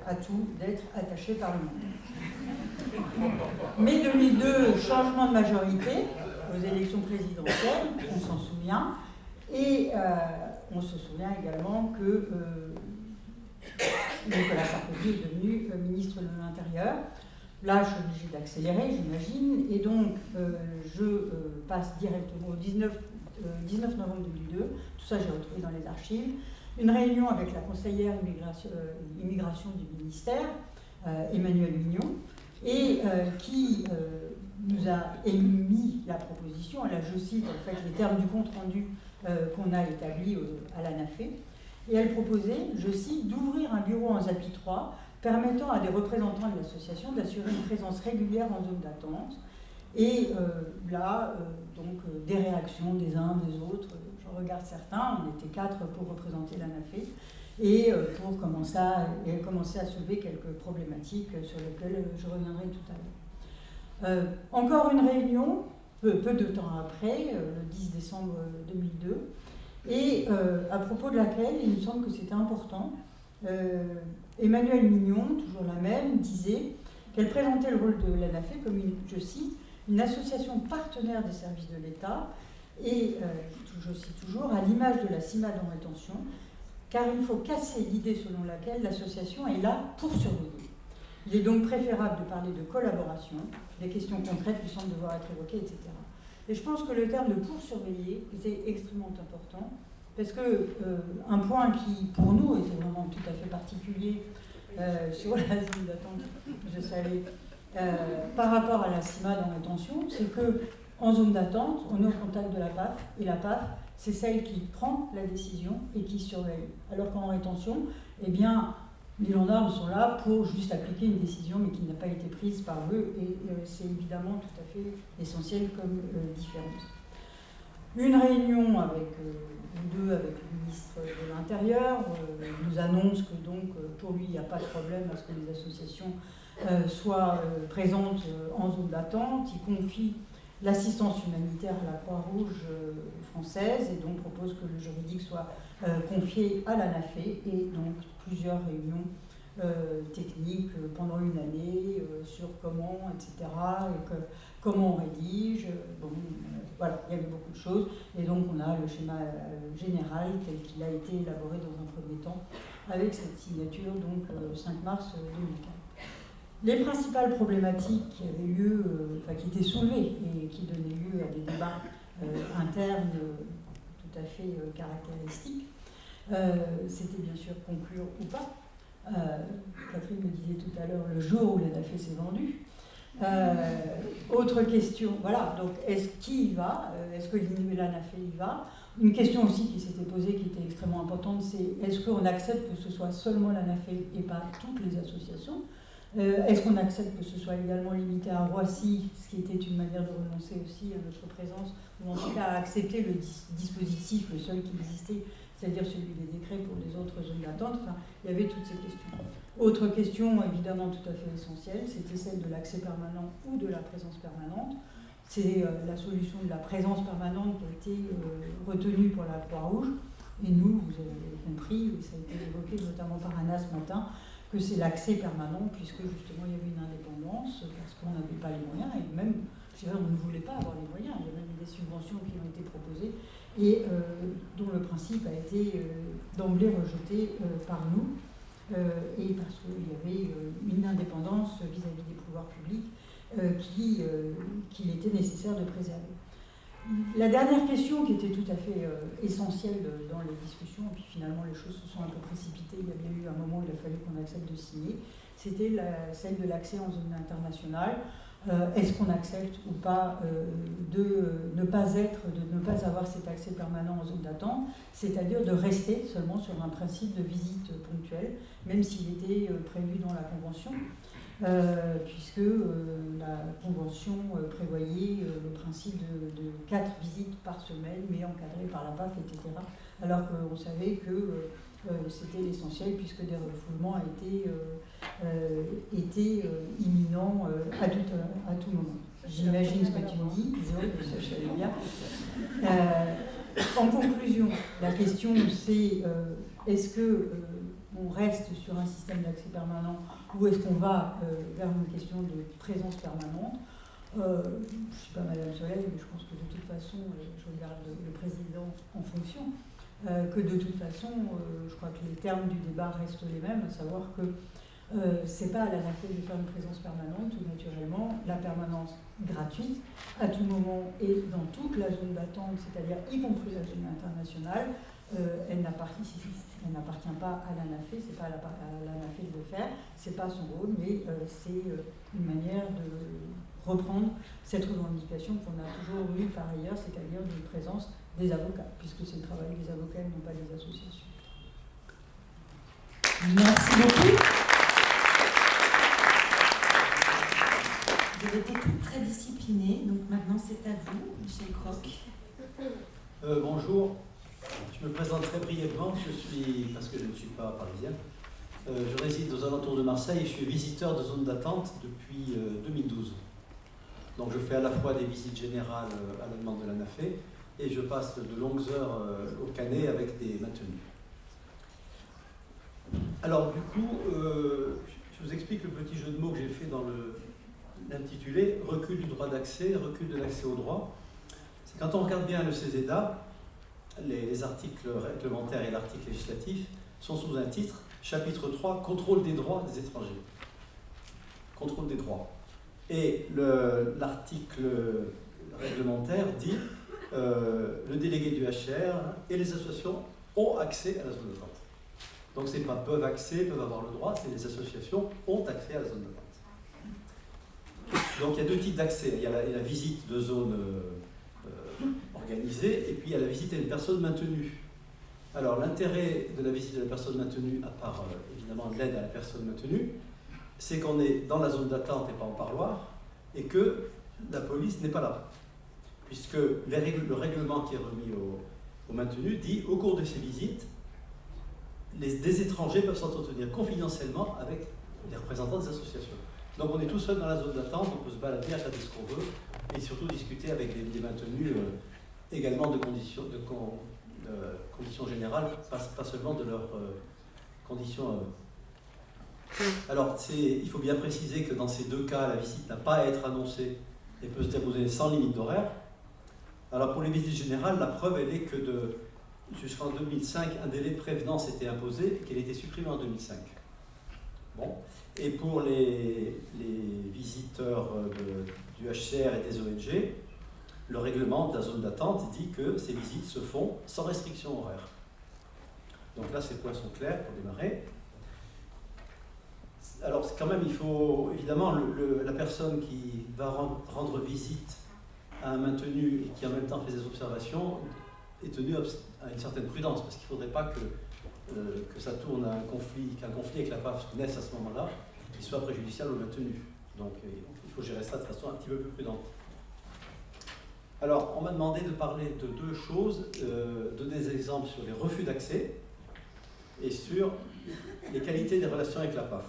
F: à tout d'être attaché parlementaire. Mai 2002, changement de majorité aux élections présidentielles, on s'en souvient, et on se souvient également que Nicolas Sarkozy est devenu ministre de l'Intérieur. Là, je suis obligée d'accélérer, j'imagine, et donc je passe directement au 19 novembre 2002, tout ça j'ai retrouvé dans les archives, une réunion avec la conseillère immigration du ministère, Emmanuelle Mignon, et qui nous a émis la proposition, là je cite en fait les termes du compte-rendu qu'on a établi à l'ANAFE, et elle proposait, je cite, d'ouvrir un bureau en ZAPI 3 permettant à des représentants de l'association d'assurer une présence régulière en zone d'attente. Et des réactions des uns, des autres, je regarde certains, on était 4 pour représenter l'ANAFE, et pour commencer à soulever quelques problématiques sur lesquelles je reviendrai tout à l'heure. Encore une réunion, peu de temps après, le 10 décembre 2002, et à propos de laquelle il me semble que c'était important, Emmanuelle Mignon, toujours la même, disait qu'elle présentait le rôle de l'ANAFE comme je cite, une association partenaire des services de l'État, et, je cite toujours, à l'image de la CIMAD en rétention, car il faut casser l'idée selon laquelle l'association est là pour surveiller. Il est donc préférable de parler de collaboration, des questions concrètes lui semblent devoir être évoquées, etc. Et je pense que le terme de pour surveiller était extrêmement important, parce que un point qui, pour nous, était vraiment tout à fait particulier sur la zone d'attente, je savais, par rapport à la CIMAD en rétention, c'est qu'en zone d'attente, on est au contact de la PAF, et la PAF, c'est celle qui prend la décision et qui surveille. Alors qu'en rétention, eh bien, les gendarmes sont là pour juste appliquer une décision, mais qui n'a pas été prise par eux, et c'est évidemment tout à fait essentiel comme différence. Une réunion avec nous deux, avec le ministre de l'Intérieur, nous annonce que donc pour lui il n'y a pas de problème à ce que les associations soient présentes en zone d'attente. Il confie l'assistance humanitaire à la Croix-Rouge française et donc propose que le juridique soit confié à l'ANAFE et donc plusieurs réunions techniques pendant une année sur comment, etc., et comment on rédige. Bon, voilà, il y avait beaucoup de choses. Et donc on a le schéma général tel qu'il a été élaboré dans un premier temps avec cette signature, donc 5 mars 2015. Les principales problématiques qui avaient lieu, qui étaient soulevées et qui donnaient lieu à des débats internes tout à fait caractéristiques, c'était bien sûr conclure ou pas. Catherine me disait tout à l'heure le jour où l'ANAFE s'est vendue. Autre question, voilà, donc est-ce qui y va? Est-ce que l'ANAFE y va? Une question aussi qui s'était posée, qui était extrêmement importante, c'est est-ce qu'on accepte que ce soit seulement l'ANAFE et pas toutes les associations? Est-ce qu'on accepte que ce soit également limité à Roissy, ce qui était une manière de renoncer aussi à notre présence, ou en tout cas à accepter le dispositif, le seul qui existait, c'est-à-dire celui des décrets pour les autres zones d'attente? Enfin, il y avait toutes ces questions. Autre question évidemment tout à fait essentielle, c'était celle de l'accès permanent ou de la présence permanente. C'est la solution de la présence permanente qui a été retenue pour la Croix-Rouge. Et nous, vous avez compris, et ça a été évoqué notamment par Anna ce matin, que c'est l'accès permanent, puisque justement il y avait une indépendance, parce qu'on n'avait pas les moyens, et même, je dirais, on ne voulait pas avoir les moyens. Il y a même des subventions qui ont été proposées, et dont le principe a été d'emblée rejeté par nous, et parce qu'il y avait une indépendance vis-à-vis des pouvoirs publics qu'il était nécessaire de préserver. La dernière question qui était tout à fait essentielle dans les discussions, et puis finalement les choses se sont un peu précipitées, il y a bien eu un moment où il a fallu qu'on accepte de signer, c'était celle de l'accès en zone internationale. Est-ce qu'on accepte ou pas de ne pas avoir cet accès permanent en zone d'attente, c'est-à-dire de rester seulement sur un principe de visite ponctuelle, même s'il était prévu dans la Convention, puisque la Convention prévoyait le principe de 4 visites par semaine, mais encadrées par la PAF, etc., alors qu'on savait que c'était l'essentiel, puisque des refoulements étaient imminents à tout moment. J'imagine ce que tu me dis, ça je savais bien. En conclusion, la question c'est est-ce qu'on reste sur un système d'accès permanent ou est-ce qu'on va vers une question de présence permanente? Je ne suis pas Madame Soleil, mais je pense que de toute façon, je regarde le président en fonction, que de toute façon, je crois que les termes du débat restent les mêmes, à savoir que c'est pas à l'ANAFE de faire une présence permanente, tout naturellement, la permanence gratuite, à tout moment et dans toute la zone d'attente, c'est-à-dire y compris la zone internationale, elle n'appartient pas à l'ANAFE, c'est pas à l'ANAFE de le faire, c'est pas son rôle, mais c'est une manière de reprendre cette revendication qu'on a toujours eue par ailleurs, c'est-à-dire d'une présence des avocats, puisque c'est le travail des avocats et non pas des associations.
A: Merci beaucoup. Vous avez été très disciplinés, donc maintenant c'est à vous, Michel Croc.
G: Bonjour, je me présente très brièvement, parce que je ne suis pas parisien, je réside aux alentours de Marseille et je suis visiteur de zone d'attente depuis 2012. Donc je fais à la fois des visites générales à la demande de l'ANAFE et je passe de longues heures au Canet avec des maintenus. Alors du coup, je vous explique le petit jeu de mots que j'ai fait dans l'intitulé « Recul du droit d'accès, recul de l'accès au droit ». C'est quand on regarde bien le CESEDA, les articles réglementaires et l'article législatif sont sous un titre, chapitre 3, contrôle des droits des étrangers. contrôle des droits. Et l'article réglementaire dit le délégué du HR et les associations ont accès à la zone d'attente. Donc c'est pas peuvent avoir le droit, c'est les associations ont accès à la zone d'attente. Donc il y a deux types d'accès. Il y a la visite de zone organisée et puis il y a la visite à une personne maintenue. Alors l'intérêt de la visite de la personne maintenue, à part évidemment l'aide à la personne maintenue, c'est qu'on est dans la zone d'attente et pas en parloir, et que la police n'est pas là. Puisque le règlement qui est remis au maintenu dit, au cours de ces visites, des étrangers peuvent s'entretenir confidentiellement avec les représentants des associations. Donc on est tout seul dans la zone d'attente, on peut se balader, acheter ce qu'on veut, et surtout discuter avec les maintenus également de conditions générales, pas seulement de leurs conditions. Alors il faut bien préciser que dans ces deux cas, la visite n'a pas à être annoncée et peut se dérouler sans limite d'horaire. Alors pour les visites générales, la preuve elle est que jusqu'en 2005, un délai de prévenance était imposé et qu'il a été supprimé en 2005. Bon. Et pour les visiteurs du HCR et des ONG, le règlement de la zone d'attente dit que ces visites se font sans restriction horaire. Donc là, ces points sont clairs pour démarrer. Alors quand même, il faut évidemment la personne qui va rendre visite à un maintenu et qui en même temps fait des observations est tenue à une certaine prudence, parce qu'il ne faudrait pas que ça tourne à qu'un conflit avec la PAF naisse à ce moment-là, qui soit préjudiciable au maintenu. Donc il faut gérer ça de façon un petit peu plus prudente. Alors, on m'a demandé de parler de deux choses, donner des exemples sur les refus d'accès et sur les qualités des relations avec la PAF.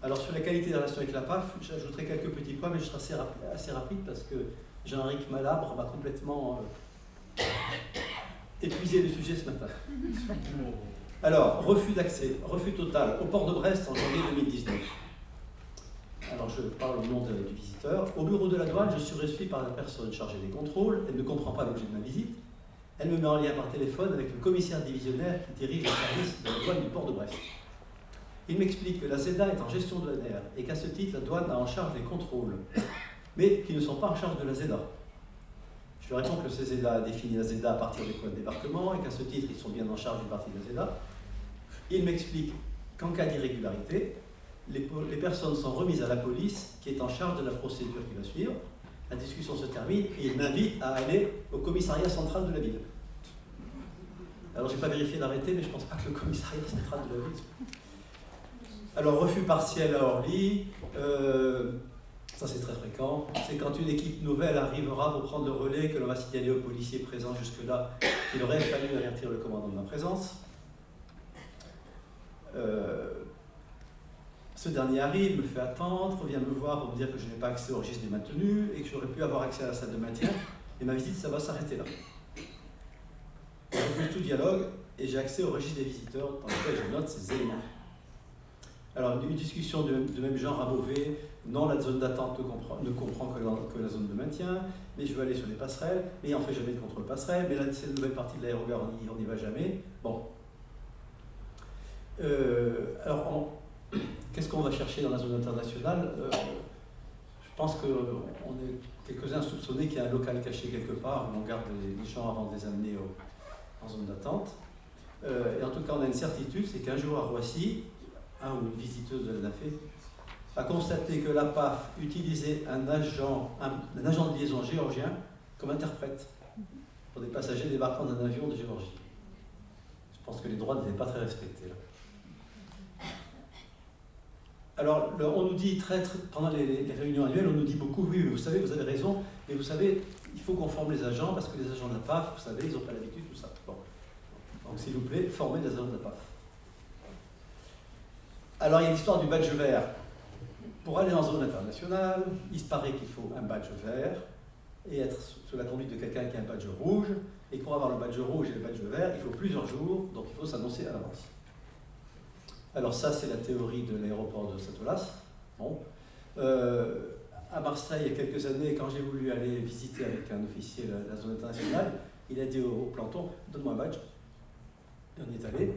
G: Alors, sur la qualité des relations avec la PAF, j'ajouterai quelques petits points, mais je serai assez rapide parce que Jean-Henrique Malabre m'a complètement épuisé le sujet ce matin. Alors, refus d'accès, refus total au port de Brest en janvier 2019. Alors, je parle au nom du visiteur. Au bureau de la douane, je suis reçu par la personne chargée des contrôles. Elle ne comprend pas l'objet de ma visite. Elle me met en lien par téléphone avec le commissaire divisionnaire qui dirige le service de la douane du port de Brest. Il m'explique que la ZEDA est en gestion de l'ANR et qu'à ce titre, la douane a en charge les contrôles, mais qu'ils ne sont pas en charge de la ZEDA. Je lui réponds que le CZEDA a défini la ZEDA à partir des points de débarquement et qu'à ce titre, ils sont bien en charge d'une partie de la ZEDA. Il m'explique qu'en cas d'irrégularité, les personnes sont remises à la police qui est en charge de la procédure qui va suivre. La discussion se termine et il m'invite à aller au commissariat central de la ville. Alors, je n'ai pas vérifié l'arrêté, mais je ne pense pas que le commissariat central de la ville. Alors, refus partiel à Orly, ça c'est très fréquent. C'est quand une équipe nouvelle arrivera pour prendre le relais que l'on va signaler aux policiers présents jusque-là qu'il aurait fallu avertir le commandant de ma présence. Ce dernier arrive, me fait attendre, vient me voir pour me dire que je n'ai pas accès au registre des maintenus et que j'aurais pu avoir accès à la salle de maintien. Et ma visite, ça va s'arrêter là. Je refuse tout dialogue et j'ai accès au registre des visiteurs dans lequel je note ces éléments. Alors, une discussion de même genre à Beauvais. Non, la zone d'attente ne comprend que la zone de maintien, mais je veux aller sur les passerelles, mais on ne fait jamais de contrôle passerelle, mais là, c'est la nouvelle partie de l'aérogare, on n'y va jamais. Bon. Alors, qu'est-ce qu'on va chercher dans la zone internationale? Je pense qu'on est quelques-uns soupçonnés qu'il y a un local caché quelque part, où on garde les gens avant de les amener en zone d'attente. Et en tout cas, on a une certitude, c'est qu'un jour à Roissy, un ou une visiteuse de l'ANAFE a constaté que la PAF utilisait un agent de liaison géorgien comme interprète pour des passagers débarquant d'un avion de Géorgie. Je pense que les droits n'étaient pas très respectés là. Alors, on nous dit pendant les réunions annuelles, on nous dit beaucoup, oui, vous savez, vous avez raison, mais vous savez, il faut qu'on forme les agents, parce que les agents de la PAF, vous savez, ils n'ont pas l'habitude, tout ça. Bon. Donc, s'il vous plaît, formez les agents de la PAF. Alors, il y a l'histoire du badge vert. Pour aller en zone internationale, il se paraît qu'il faut un badge vert et être sous la conduite de quelqu'un qui a un badge rouge. Et pour avoir le badge rouge et le badge vert, il faut plusieurs jours, donc il faut s'annoncer à l'avance. Alors ça, c'est la théorie de l'aéroport de Satolas. Bon. À Marseille, il y a quelques années, quand j'ai voulu aller visiter avec un officier la zone internationale, il a dit au planton, donne-moi un badge. Et on y est allé.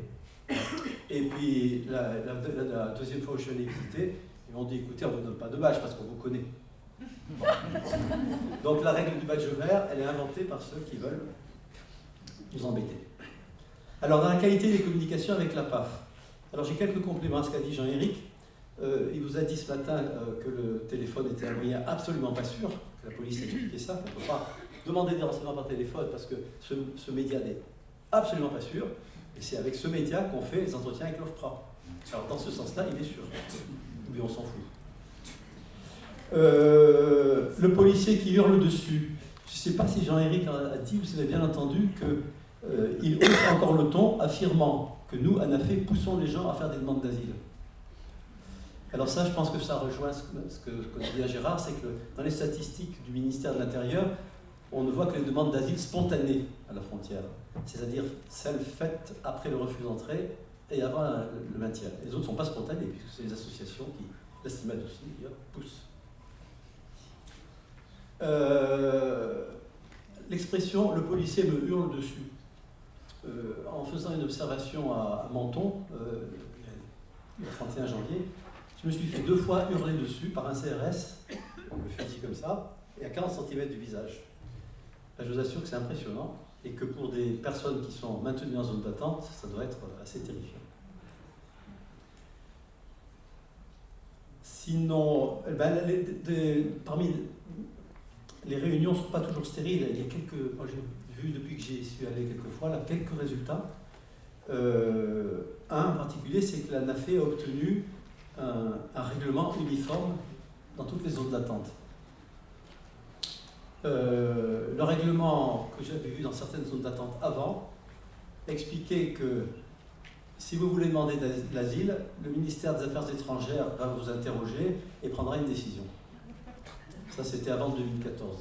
G: Et puis la deuxième fois où je suis allé visiter, ils m'ont dit écoutez, on ne vous donne pas de badge parce qu'on vous connaît. Bon. Donc la règle du badge vert, elle est inventée par ceux qui veulent nous embêter. Alors dans la qualité des communications avec la PAF, alors j'ai quelques compléments à ce qu'a dit Jean-Éric. Il vous a dit ce matin que le téléphone était un moyen absolument pas sûr, que la police a expliqué ça, qu'on ne peut pas demander des renseignements par téléphone parce que ce média n'est absolument pas sûr, et c'est avec ce média qu'on fait les entretiens avec l'OFPRA. Alors dans ce sens-là, il est sûr, mais on s'en fout. Le policier qui hurle dessus, je ne sais pas si Jean-Éric a dit, vous avez bien entendu, qu'il hausse encore le ton, affirmant que nous, ANAFE, poussons les gens à faire des demandes d'asile. Alors ça, je pense que ça rejoint ce que dit Gérard, c'est que dans les statistiques du ministère de l'Intérieur, on ne voit que les demandes d'asile spontanées à la frontière, c'est-à-dire celles faites après le refus d'entrée et avant le maintien. Les autres ne sont pas spontanées, puisque c'est les associations qui, l'Estimad aussi, d'ailleurs, poussent. L'expression « le policier me hurle dessus ». En faisant une observation à Menton, le 31 janvier, je me suis fait 2 fois hurler dessus par un CRS, le fusil comme ça, et à 40 cm du visage. Là, je vous assure que c'est impressionnant, et que pour des personnes qui sont maintenues en zone d'attente, ça doit être assez terrifiant. Sinon, parmi les réunions ne sont pas toujours stériles. Il y a moi j'ai vu depuis que j'y suis allé quelques fois, là, quelques résultats. Un en particulier, c'est que la NAFE a obtenu un règlement uniforme dans toutes les zones d'attente. Le règlement que j'avais vu dans certaines zones d'attente avant expliquait que si vous voulez demander de l'asile, le ministère des Affaires étrangères va vous interroger et prendra une décision. Ça, c'était avant 2014.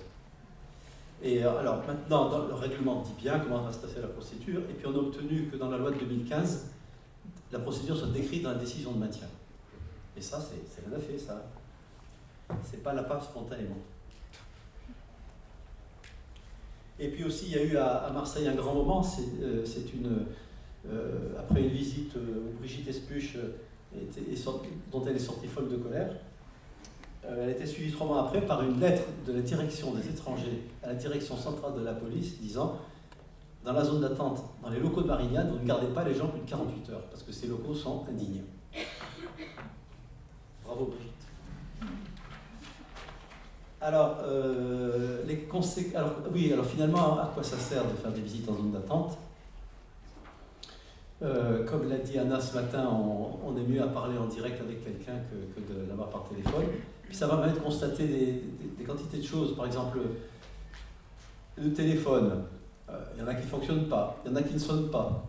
G: Et alors maintenant, dans le règlement dit bien comment va se passer la procédure, et puis on a obtenu que dans la loi de 2015, la procédure soit décrite dans la décision de maintien. Et ça, c'est la NAFE, ça. C'est pas la PAF spontanément. Et puis aussi, il y a eu à Marseille un grand moment, après une visite où Brigitte Espuche, dont elle est sortie folle de colère, elle a été suivie 3 mois après par une lettre de la direction des étrangers à la direction centrale de la police disant « Dans la zone d'attente, dans les locaux de Marignane, vous ne gardez pas les gens plus de 48 heures parce que ces locaux sont indignes. » Bravo Brigitte. Alors, alors finalement, à quoi ça sert de faire des visites en zone d'attente ? Comme l'a dit Anna ce matin, on est mieux à parler en direct avec quelqu'un que de l'avoir par téléphone. Puis ça va permettre de constater des quantités de choses. Par exemple, le téléphone, il y en a qui ne fonctionnent pas, il y en a qui ne sonnent pas.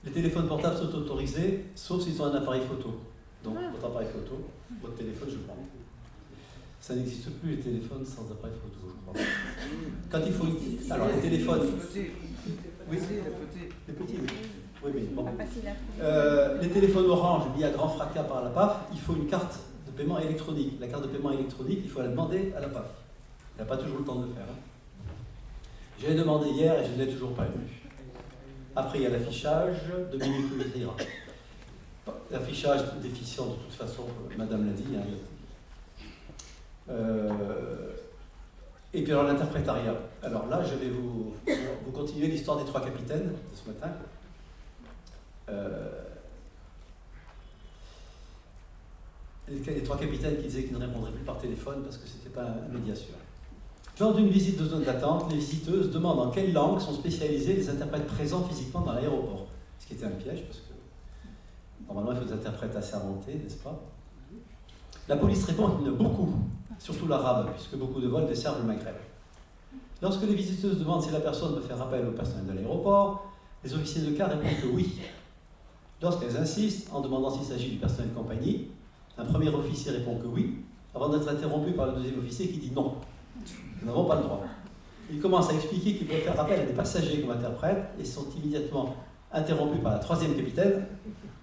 G: Les téléphones portables sont autorisés, sauf s'ils ont un appareil photo. Donc, votre appareil photo, votre téléphone, je crois. Ça n'existe plus, les téléphones sans appareil photo, je crois. Quand il faut... Alors, les téléphones... Oui, les petits, oui. Oui, mais bon. Les téléphones Orange, mis à grand fracas par la PAF, il faut une carte de paiement électronique. La carte de paiement électronique, il faut la demander à la PAF. Il n'a pas toujours le temps de le faire. J'ai demandé hier et je ne l'ai toujours pas eu. Après, il y a l'affichage, 2 minutes plus il ira. L'affichage déficient de toute façon, madame l'a dit. Et puis alors l'interprétariat. Alors là, je vais vous continuer l'histoire des 3 capitaines de ce matin. Les 3 capitaines qui disaient qu'ils ne répondraient plus par téléphone parce que ce n'était pas un média sûr. Lors d'une visite de zone d'attente, les visiteuses demandent en quelle langue sont spécialisés les interprètes présents physiquement dans l'aéroport. Ce qui était un piège parce que normalement il faut des interprètes assermentés, n'est-ce pas? La police répond qu'il y en a beaucoup, surtout l'arabe, puisque beaucoup de vols desservent le Maghreb. Lorsque les visiteuses demandent si la personne peut faire appel au personnel de l'aéroport, les officiers de car répondent que oui. Lorsqu'elles insistent, en demandant s'il s'agit du personnel de compagnie, un premier officier répond que oui, avant d'être interrompu par le deuxième officier qui dit non. Nous n'avons pas le droit. Il commence à expliquer qu'il peut faire appel à des passagers comme interprètes et sont immédiatement interrompus par la 3e capitaine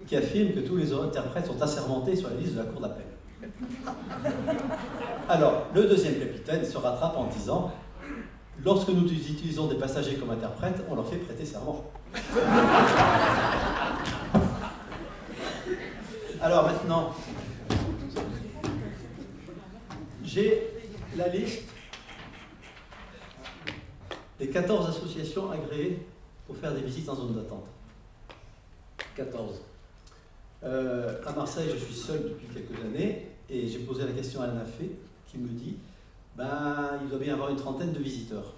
G: qui affirme que tous les interprètes sont assermentés sur la liste de la cour d'appel. Alors, le 2e capitaine se rattrape en disant « Lorsque nous utilisons des passagers comme interprètes, on leur fait prêter serment. » Alors maintenant, j'ai la liste des 14 associations agréées pour faire des visites en zone d'attente. 14. À Marseille, je suis seul depuis quelques années et j'ai posé la question à l'ANAFE qui me dit il doit bien y avoir une trentaine de visiteurs.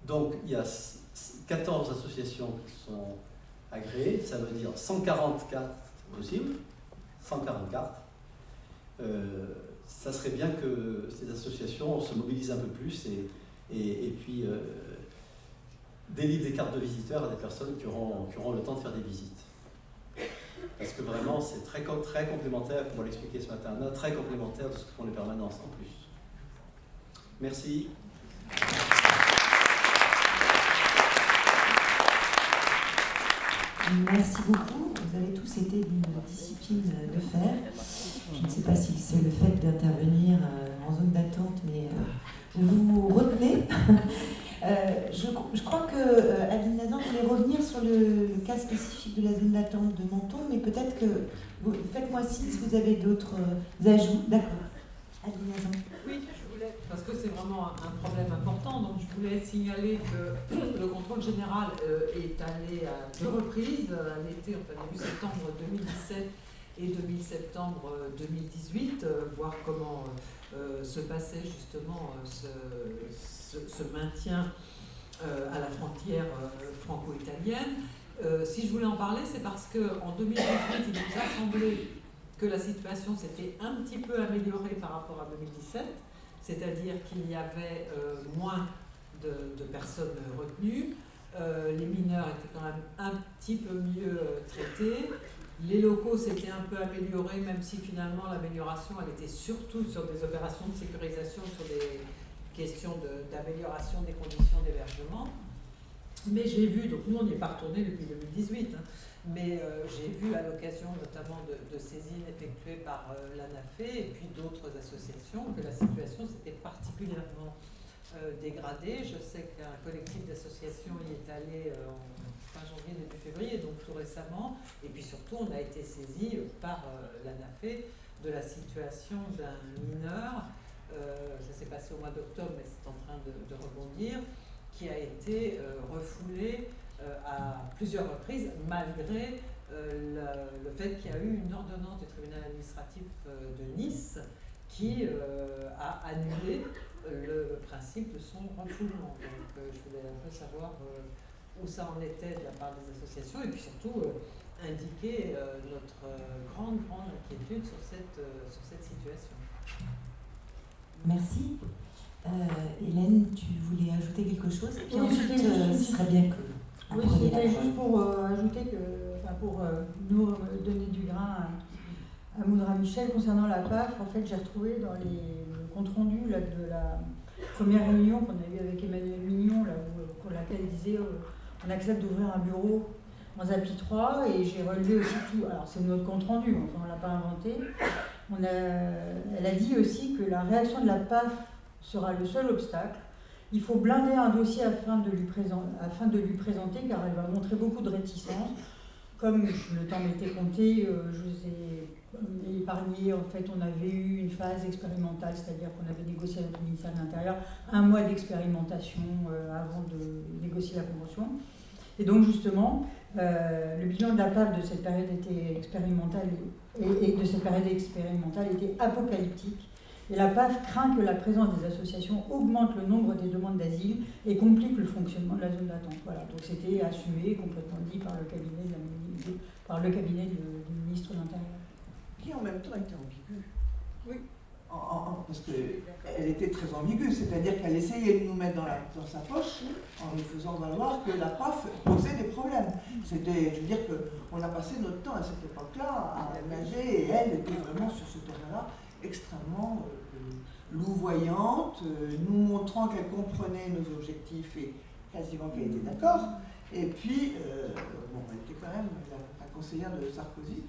G: Donc il y a 14 associations qui sont agréées, ça veut dire 140 cartes possibles, 140 cartes. Ça serait bien que ces associations se mobilisent un peu plus et puis délivrent des cartes de visiteurs à des personnes qui auront le temps de faire des visites. Parce que vraiment, c'est très complémentaire, pour l'expliquer ce matin, très complémentaire de ce que font les permanences en plus. Merci.
A: Merci beaucoup. Vous avez tous été d'une discipline de fer. Je ne sais pas si c'est le fait d'intervenir en zone d'attente, mais vous retenez. Je crois que Adeline Nazan voulait revenir sur le cas spécifique de la zone d'attente de Menton, mais peut-être que faites-moi signe si vous avez d'autres ajouts. D'accord. Adeline Nazan.
B: Oui, je voulais, parce que c'est vraiment un problème important, donc je voulais signaler que le contrôle général est allé à 2 reprises, à l'été, enfin début septembre 2017 et début septembre 2018, voir comment se passait justement ce maintien à la frontière franco-italienne. Si je voulais en parler, c'est parce qu'en 2018, il nous a semblé que la situation s'était un petit peu améliorée par rapport à 2017, c'est-à-dire qu'il y avait moins de personnes retenues, les mineurs étaient quand même un petit peu mieux traités, les locaux s'étaient un peu améliorés, même si finalement l'amélioration elle était surtout sur des opérations de sécurisation, sur des questions d'amélioration des conditions d'hébergement. Mais j'ai vu, donc nous on n'y est pas retourné depuis 2018, mais j'ai vu à l'occasion notamment de saisines effectuées par l'ANAFE et puis d'autres associations que la situation s'était particulièrement dégradée. Je sais qu'un collectif d'associations y est allé en fin janvier, début février, donc tout récemment, et puis surtout on a été saisi par l'ANAFE de la situation d'un mineur, ça s'est passé au mois d'octobre mais c'est en train de rebondir, qui a été refoulé à plusieurs reprises, malgré le fait qu'il y a eu une ordonnance du tribunal administratif de Nice qui a annulé le principe de son refoulement. Donc je voulais un peu savoir où ça en était de la part des associations et puis surtout indiquer notre grande inquiétude sur cette situation.
A: Merci. Hélène, tu voulais ajouter quelque chose? Et puis
F: Oui,
A: ensuite, ce serait bien que...
F: Oui, c'était juste pour ajouter que, pour nous donner du grain à Moudra Michel concernant la PAF. En fait, j'ai retrouvé dans le compte-rendu là, de la première réunion qu'on a eue avec Emmanuel Mignon, là, pour laquelle il disait on accepte d'ouvrir un bureau en ZAPI 3, et j'ai relevé aussi tout. Alors, c'est notre compte-rendu, enfin, on ne l'a pas inventé. Elle a dit aussi que la réaction de la PAF sera le seul obstacle. Il faut blinder un dossier afin de lui présenter, car elle va montrer beaucoup de réticence. Comme le temps m'était compté, je vous ai épargné, en fait, on avait eu une phase expérimentale, c'est-à-dire qu'on avait négocié avec le ministère de l'Intérieur 1 mois d'expérimentation avant de négocier la convention. Et donc, justement, le bilan de la PAF de cette période expérimentale était apocalyptique. Et la PAF craint que la présence des associations augmente le nombre des demandes d'asile et complique le fonctionnement de la zone d'attente. Voilà, donc c'était assumé, complètement dit par le cabinet du ministre de l'Intérieur.
C: Qui en même temps était ambiguë.
E: Oui.
C: Parce qu'elle était très ambiguë, c'est-à-dire qu'elle essayait de nous mettre dans sa poche en nous faisant valoir que la PAF posait des problèmes. Je veux dire qu'on a passé notre temps à cette époque-là à nager, et elle était vraiment sur ce terrain-là extrêmement louvoyante, nous montrant qu'elle comprenait nos objectifs et quasiment qu'elle était d'accord. Et puis, elle était quand même la conseillère de Sarkozy,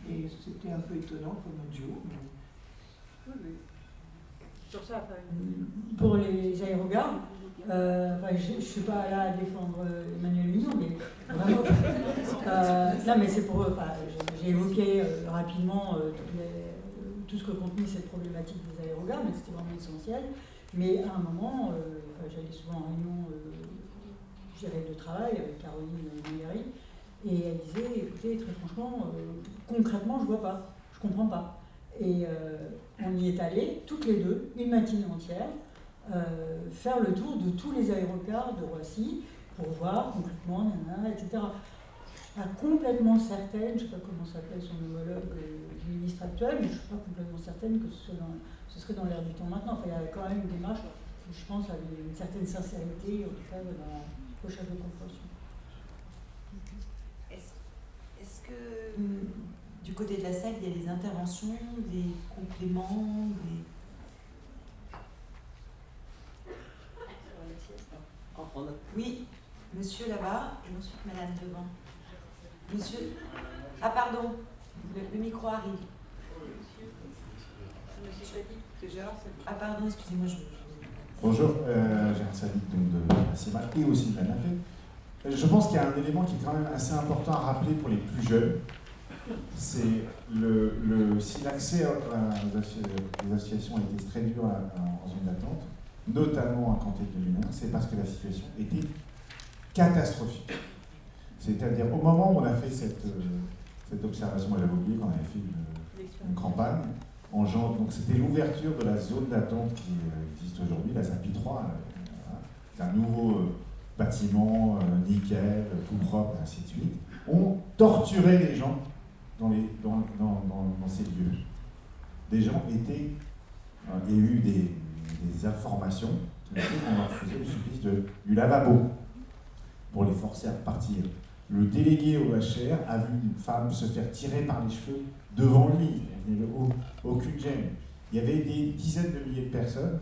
C: et c'était un peu étonnant comme duo.
F: Oui. Sur ça, pour les aérogares, je ne suis pas là à défendre Emmanuel Mignon, mais vraiment. Non, mais c'est pour eux. j'ai évoqué rapidement tout ce que contenait cette problématique des aérogares, mais c'était vraiment essentiel. Mais à un moment, j'allais souvent en réunion de travail avec Caroline Mangari, et elle disait, écoutez, très franchement, concrètement, je vois pas, je comprends pas. Et on y est allé, toutes les deux, une matinée entière, faire le tour de tous les aérocars de Roissy pour voir concrètement, etc. Complètement certaine, je ne sais pas comment s'appelle son homologue du ministre actuel, mais je ne suis pas complètement certaine que ce serait dans l'air du temps maintenant. Enfin, il y a quand même une démarche qui, je pense, avait une certaine sincérité, en tout cas, dans la recherche de compréhension.
E: Est-ce que...
A: Du côté de la salle, il y a des interventions, des compléments, des... Oui, monsieur là-bas, et ensuite madame devant. Monsieur... Ah pardon, le micro arrive. Ah pardon, excusez-moi,
H: Bonjour, Gérard Sadik de la CIMAD et aussi de l'ANAFE. Je pense qu'il y a un élément qui est quand même assez important à rappeler pour les plus jeunes. C'est si l'accès aux associations a été très dur en zone d'attente, notamment à compter de 2001, c'est parce que la situation était catastrophique. C'est-à-dire, au moment où on a fait cette observation, moi j'avais oublié qu'on avait fait une campagne, en janvier, donc c'était l'ouverture de la zone d'attente qui existe aujourd'hui, la ZAPI 3, c'est un nouveau bâtiment, nickel, tout propre, et ainsi de suite. On torturait les gens dans ces lieux. Des gens étaient... il y a eu des informations qui ont fait qu'on leur faisait le supplice du lavabo pour les forcer à repartir. Le délégué au HR a vu une femme se faire tirer par les cheveux devant lui. Il n'y avait aucune gêne. Il y avait des dizaines de milliers de personnes,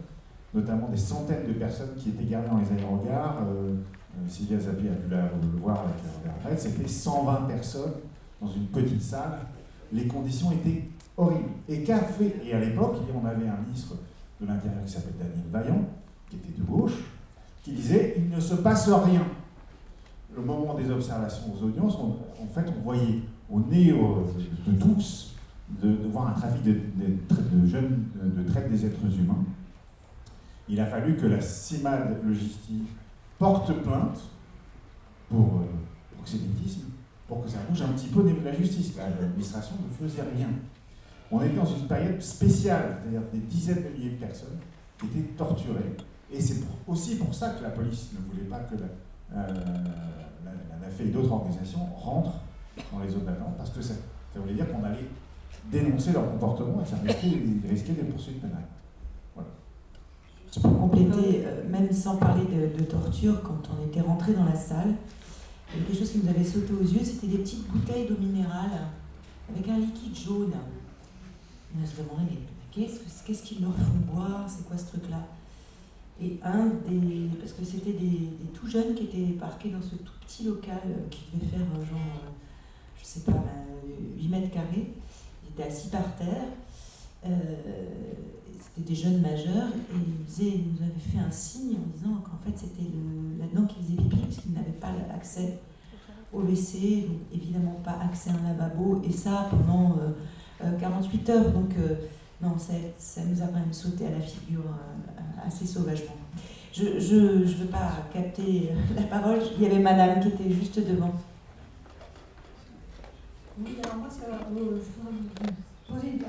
H: notamment des centaines de personnes qui étaient gardées dans les aérogares. Sylvia Zapi a pu le voir avec la retraite. C'était 120 personnes dans une petite salle. Les conditions étaient horribles. Et à l'époque, on avait un ministre de l'Intérieur qui s'appelle Daniel Vaillant, qui était de gauche, qui disait « il ne se passe rien ». Au moment des observations aux audiences, en fait, on voyait au nez de tous de voir un trafic de jeunes, de traite des êtres humains. Il a fallu que la CIMAD Logistique porte plainte pour proxénétisme, pour que ça bouge un petit peu au niveau de la justice. L'administration ne faisait rien. On était dans une période spéciale, c'est-à-dire des dizaines de milliers de personnes qui étaient torturées. Et c'est aussi pour ça que la police ne voulait pas que l'ANAFE et d'autres organisations rentrent dans les zones d'attente, parce que ça voulait dire qu'on allait dénoncer leur comportement et ça risquait des poursuites pénales. Voilà.
A: Pour compléter, même sans parler de torture, quand on était rentré dans la salle, il y avait quelque chose qui nous avait sauté aux yeux, c'était des petites bouteilles d'eau minérale avec un liquide jaune. Et on se demandait, mais qu'est-ce qu'ils leur font boire? C'est quoi ce truc-là? Et parce que c'était des tout jeunes qui étaient parqués dans ce tout petit local qui devait faire genre, je sais pas, 8 mètres carrés. Ils étaient assis par terre. C'était des jeunes majeurs et ils nous avaient fait un signe en disant qu'en fait c'était là-dedans qu'ils faisaient pipi puisqu'ils n'avaient pas accès au WC, donc évidemment pas accès à un lavabo, et ça pendant 48 heures. Donc non, ça nous a quand même sauté à la figure assez sauvagement. Je ne veux pas capter la parole, il y avait madame qui était juste devant.
I: Oui, alors moi, je voudrais vous poser une...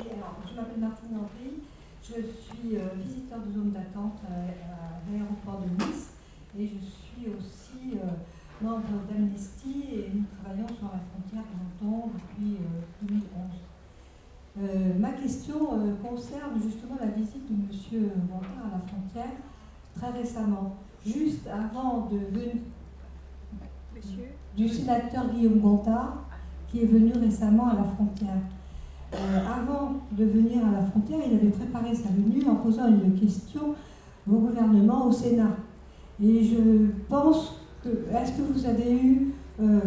I: Alors, je m'appelle Martine Henry, je suis visiteur de zone d'attente à l'aéroport de Nice et je suis aussi membre d'Amnesty et nous travaillons sur la frontière longtemps depuis 2011. Ma question concerne justement la visite de M. Gontard à la frontière très récemment, juste avant du sénateur Guillaume Gontard qui est venu récemment à la frontière. Avant de venir à la frontière, il avait préparé sa venue en posant une question au gouvernement, au Sénat. Et je pense que, est-ce que vous avez eu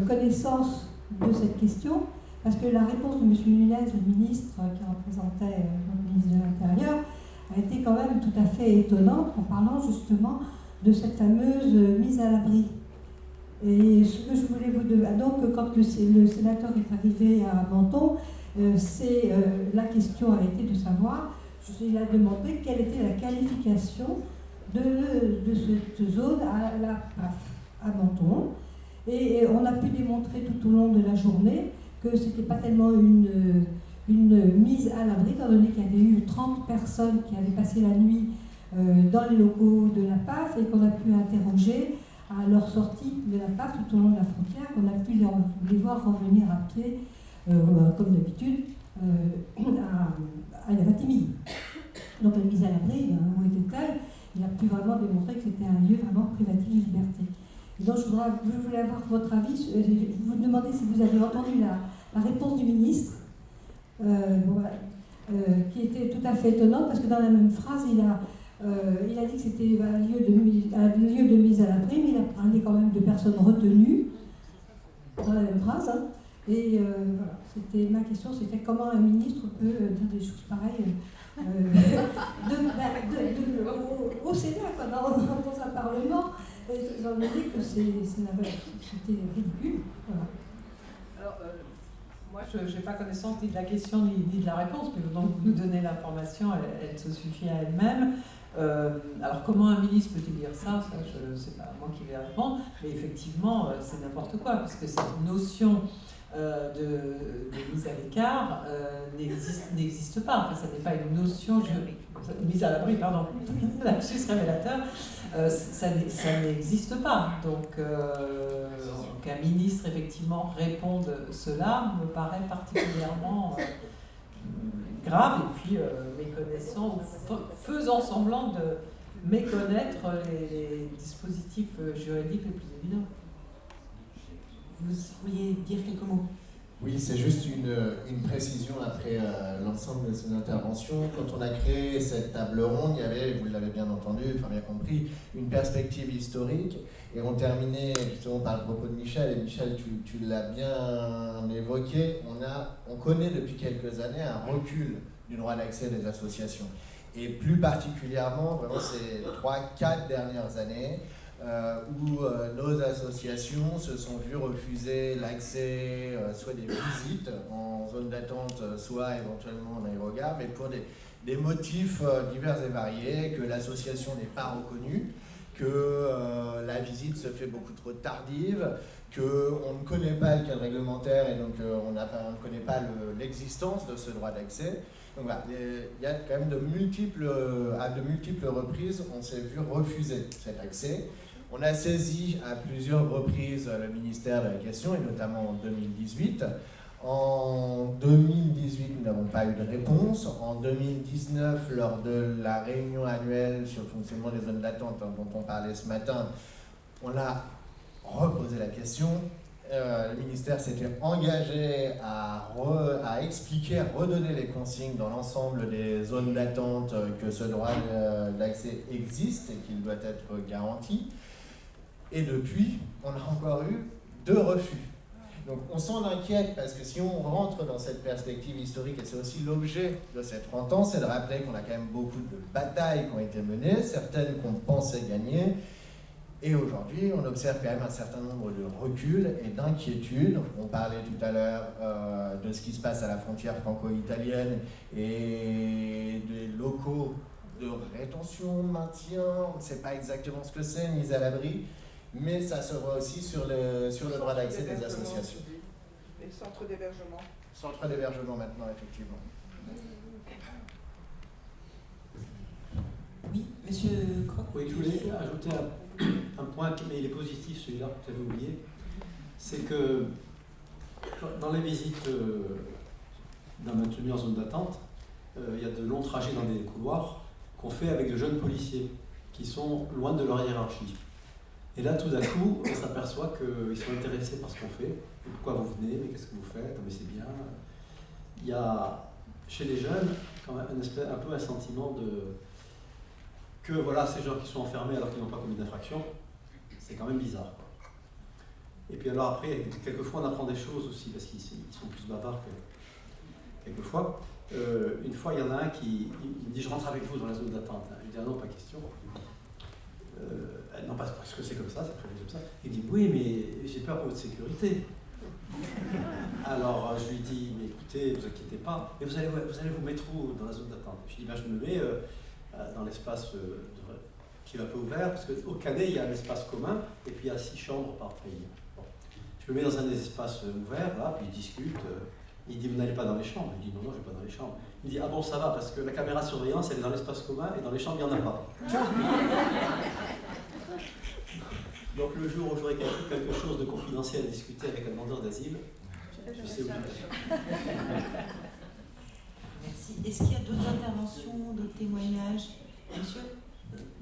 I: connaissance de cette question? Parce que la réponse de M. Nunez, le ministre qui représentait le ministre de l'Intérieur, a été quand même tout à fait étonnante en parlant justement de cette fameuse mise à l'abri. Et ce que je voulais vous demander, donc quand le sénateur est arrivé à Menton, la question a été de savoir, il a demandé quelle était la qualification de cette zone à la PAF, à Menton. Et on a pu démontrer tout au long de la journée que ce n'était pas tellement une mise à l'abri, étant donné qu'il y avait eu 30 personnes qui avaient passé la nuit dans les locaux de la PAF et qu'on a pu interroger à leur sortie de la PAF tout au long de la frontière, qu'on a pu les voir revenir à pied, comme d'habitude, à Yavatimille. Donc la mise à l'abri, où était-elle? Il a pu vraiment démontrer que c'était un lieu vraiment privatif de liberté. Et donc je voulais avoir votre avis, je vous demandais si vous avez entendu la réponse du ministre, qui était tout à fait étonnante, parce que dans la même phrase, il a dit que c'était un lieu de mise à l'abri, mais il a parlé quand même de personnes retenues, dans la même phrase. Hein. Et voilà, c'était ma question, c'était comment un ministre peut dire des choses pareilles au Sénat, quoi, dans un Parlement. J'en ai dit que c'était ridicule. Voilà.
B: Alors, moi, je n'ai pas connaissance ni de la question ni de la réponse, mais donc vous nous donnez l'information, elle se suffit à elle-même. Alors, comment un ministre peut-il dire ça? Ça, c'est pas moi qui vais répondre, mais effectivement, c'est n'importe quoi, parce que cette notion de mise à l'écart n'existe pas. Enfin, ça n'est pas une notion mise à l'abri, pardon, lapsus révélateur, ça n'existe pas. Donc, qu'un ministre effectivement réponde cela me paraît particulièrement grave, et puis méconnaissant, faisant semblant de méconnaître les dispositifs juridiques les plus évidents.
A: Vous vouliez dire quelques mots?
J: Oui, c'est juste une précision après l'ensemble de son intervention. Quand on a créé cette table ronde, il y avait, vous l'avez bien entendu, enfin bien compris, une perspective historique. Et on terminait justement par le propos de Michel. Et Michel, tu l'as bien évoqué. On connaît depuis quelques années un recul du droit d'accès des associations. Et plus particulièrement, vraiment ces 3-4 dernières années, où nos associations se sont vues refuser l'accès, soit des visites en zone d'attente, soit éventuellement en aérogare, mais pour des motifs divers et variés, que l'association n'est pas reconnue, que la visite se fait beaucoup trop tardive, qu'on ne connaît pas le cadre réglementaire et donc on ne connaît pas l'existence de ce droit d'accès. Donc voilà, il y a quand même à de multiples reprises, on s'est vu refuser cet accès. On a saisi à plusieurs reprises le ministère de la question, et notamment en 2018. En 2018, nous n'avons pas eu de réponse. En 2019, lors de la réunion annuelle sur le fonctionnement des zones d'attente dont on parlait ce matin, on a reposé la question. Le ministère s'était engagé à expliquer, à redonner les consignes dans l'ensemble des zones d'attente que ce droit d'accès existe et qu'il doit être garanti. Et depuis, on a encore eu 2 refus. Donc on s'en inquiète parce que si on rentre dans cette perspective historique, et c'est aussi l'objet de ces 30 ans, c'est de rappeler qu'on a quand même beaucoup de batailles qui ont été menées, certaines qu'on pensait gagner. Et aujourd'hui, on observe quand même un certain nombre de reculs et d'inquiétudes. On parlait tout à l'heure de ce qui se passe à la frontière franco-italienne et des locaux de rétention, maintien. On ne sait pas exactement ce que c'est, mise à l'abri, mais ça se voit aussi sur le droit d'accès des associations.
C: Les centres d'hébergement.
J: Centres d'hébergement maintenant, effectivement.
A: Oui, monsieur Croc.
G: Oui, je voulais ajouter un point, mais il est positif celui-là, que j'avais oublié. C'est que dans les visites d'un maintenu en zone d'attente, il y a de longs trajets dans des couloirs qu'on fait avec de jeunes policiers qui sont loin de leur hiérarchie. Et là, tout d'un coup, on s'aperçoit qu'ils sont intéressés par ce qu'on fait. Pourquoi vous venez? Mais qu'est-ce que vous faites? Mais c'est bien. Il y a chez les jeunes quand même un peu un sentiment que voilà, ces gens qui sont enfermés alors qu'ils n'ont pas commis d'infraction, c'est quand même bizarre. Et puis alors après, quelquefois on apprend des choses aussi, parce qu'ils sont plus bavards que quelquefois. Une fois, il y en a un qui me dit « je rentre avec vous dans la zone d'attente ». Je lui dis « ah non, pas question ». Non, pas parce que c'est comme ça, c'est prévu comme ça. Il dit, oui, mais j'ai peur pour votre sécurité. Alors je lui dis, mais écoutez, ne vous inquiétez pas, et vous allez vous mettre où dans la zone d'attente? Je lui dis, ben, je me mets dans l'espace qui est un peu ouvert, parce qu'au Canet, il y a un espace commun, et puis il y a 6 chambres par pays. Bon. Je me mets dans un des espaces ouverts, là, puis il discute. Il dit, vous n'allez pas dans les chambres? Je dis, non, je ne vais pas dans les chambres. Il dit, ah bon, ça va, parce que la caméra de surveillance, elle est dans l'espace commun, et dans les chambres, il n'y en a pas. Donc le jour où j'aurai quelque chose de confidentiel à discuter avec un demandeur d'asile, je sais où il est.
A: Merci. Est-ce qu'il y a d'autres interventions, d'autres témoignages? Monsieur?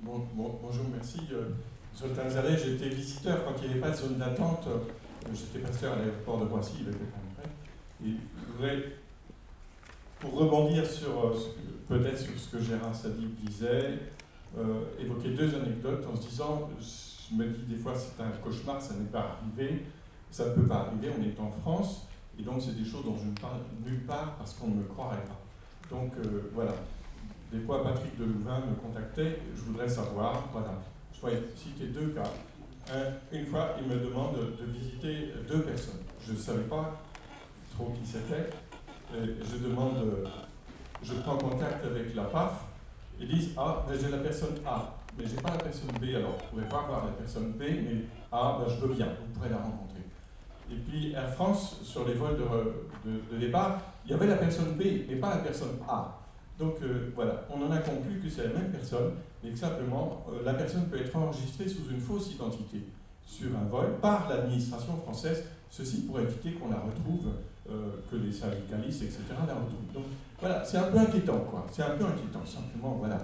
K: Bonjour, merci. Zoltan Zaleh, j'étais visiteur quand il n'y avait pas de zone d'attente. J'étais pasteur à l'aéroport de Roissy, il y avait quelqu'un près. Et je voudrais, pour rebondir peut-être sur ce que Gérard Sadik disait, évoquer 2 anecdotes en se disant, je me dis des fois c'est un cauchemar, ça n'est pas arrivé, ça ne peut pas arriver, on est en France, et donc c'est des choses dont je ne parle nulle part parce qu'on ne me croirait pas. Donc voilà, des fois Patrick Delouvain me contactait, je voudrais savoir, voilà, je vais citer 2 cas. Une fois, il me demande de visiter 2 personnes. Je ne savais pas trop qui c'était. Je prends contact avec la PAF, ils disent, ah, ben j'ai la personne A. Mais je n'ai pas la personne B, alors vous ne pouvez pas avoir la personne B, mais A, ben, je veux bien, vous pourrez la rencontrer. Et puis Air France, sur les vols de départ, il y avait la personne B, mais pas la personne A. Donc voilà, on en a conclu que c'est la même personne, mais que simplement, la personne peut être enregistrée sous une fausse identité sur un vol par l'administration française, ceci pour éviter qu'on la retrouve, que les syndicalistes, etc., la retrouvent. Donc voilà, c'est un peu inquiétant, quoi. C'est un peu inquiétant, simplement, voilà.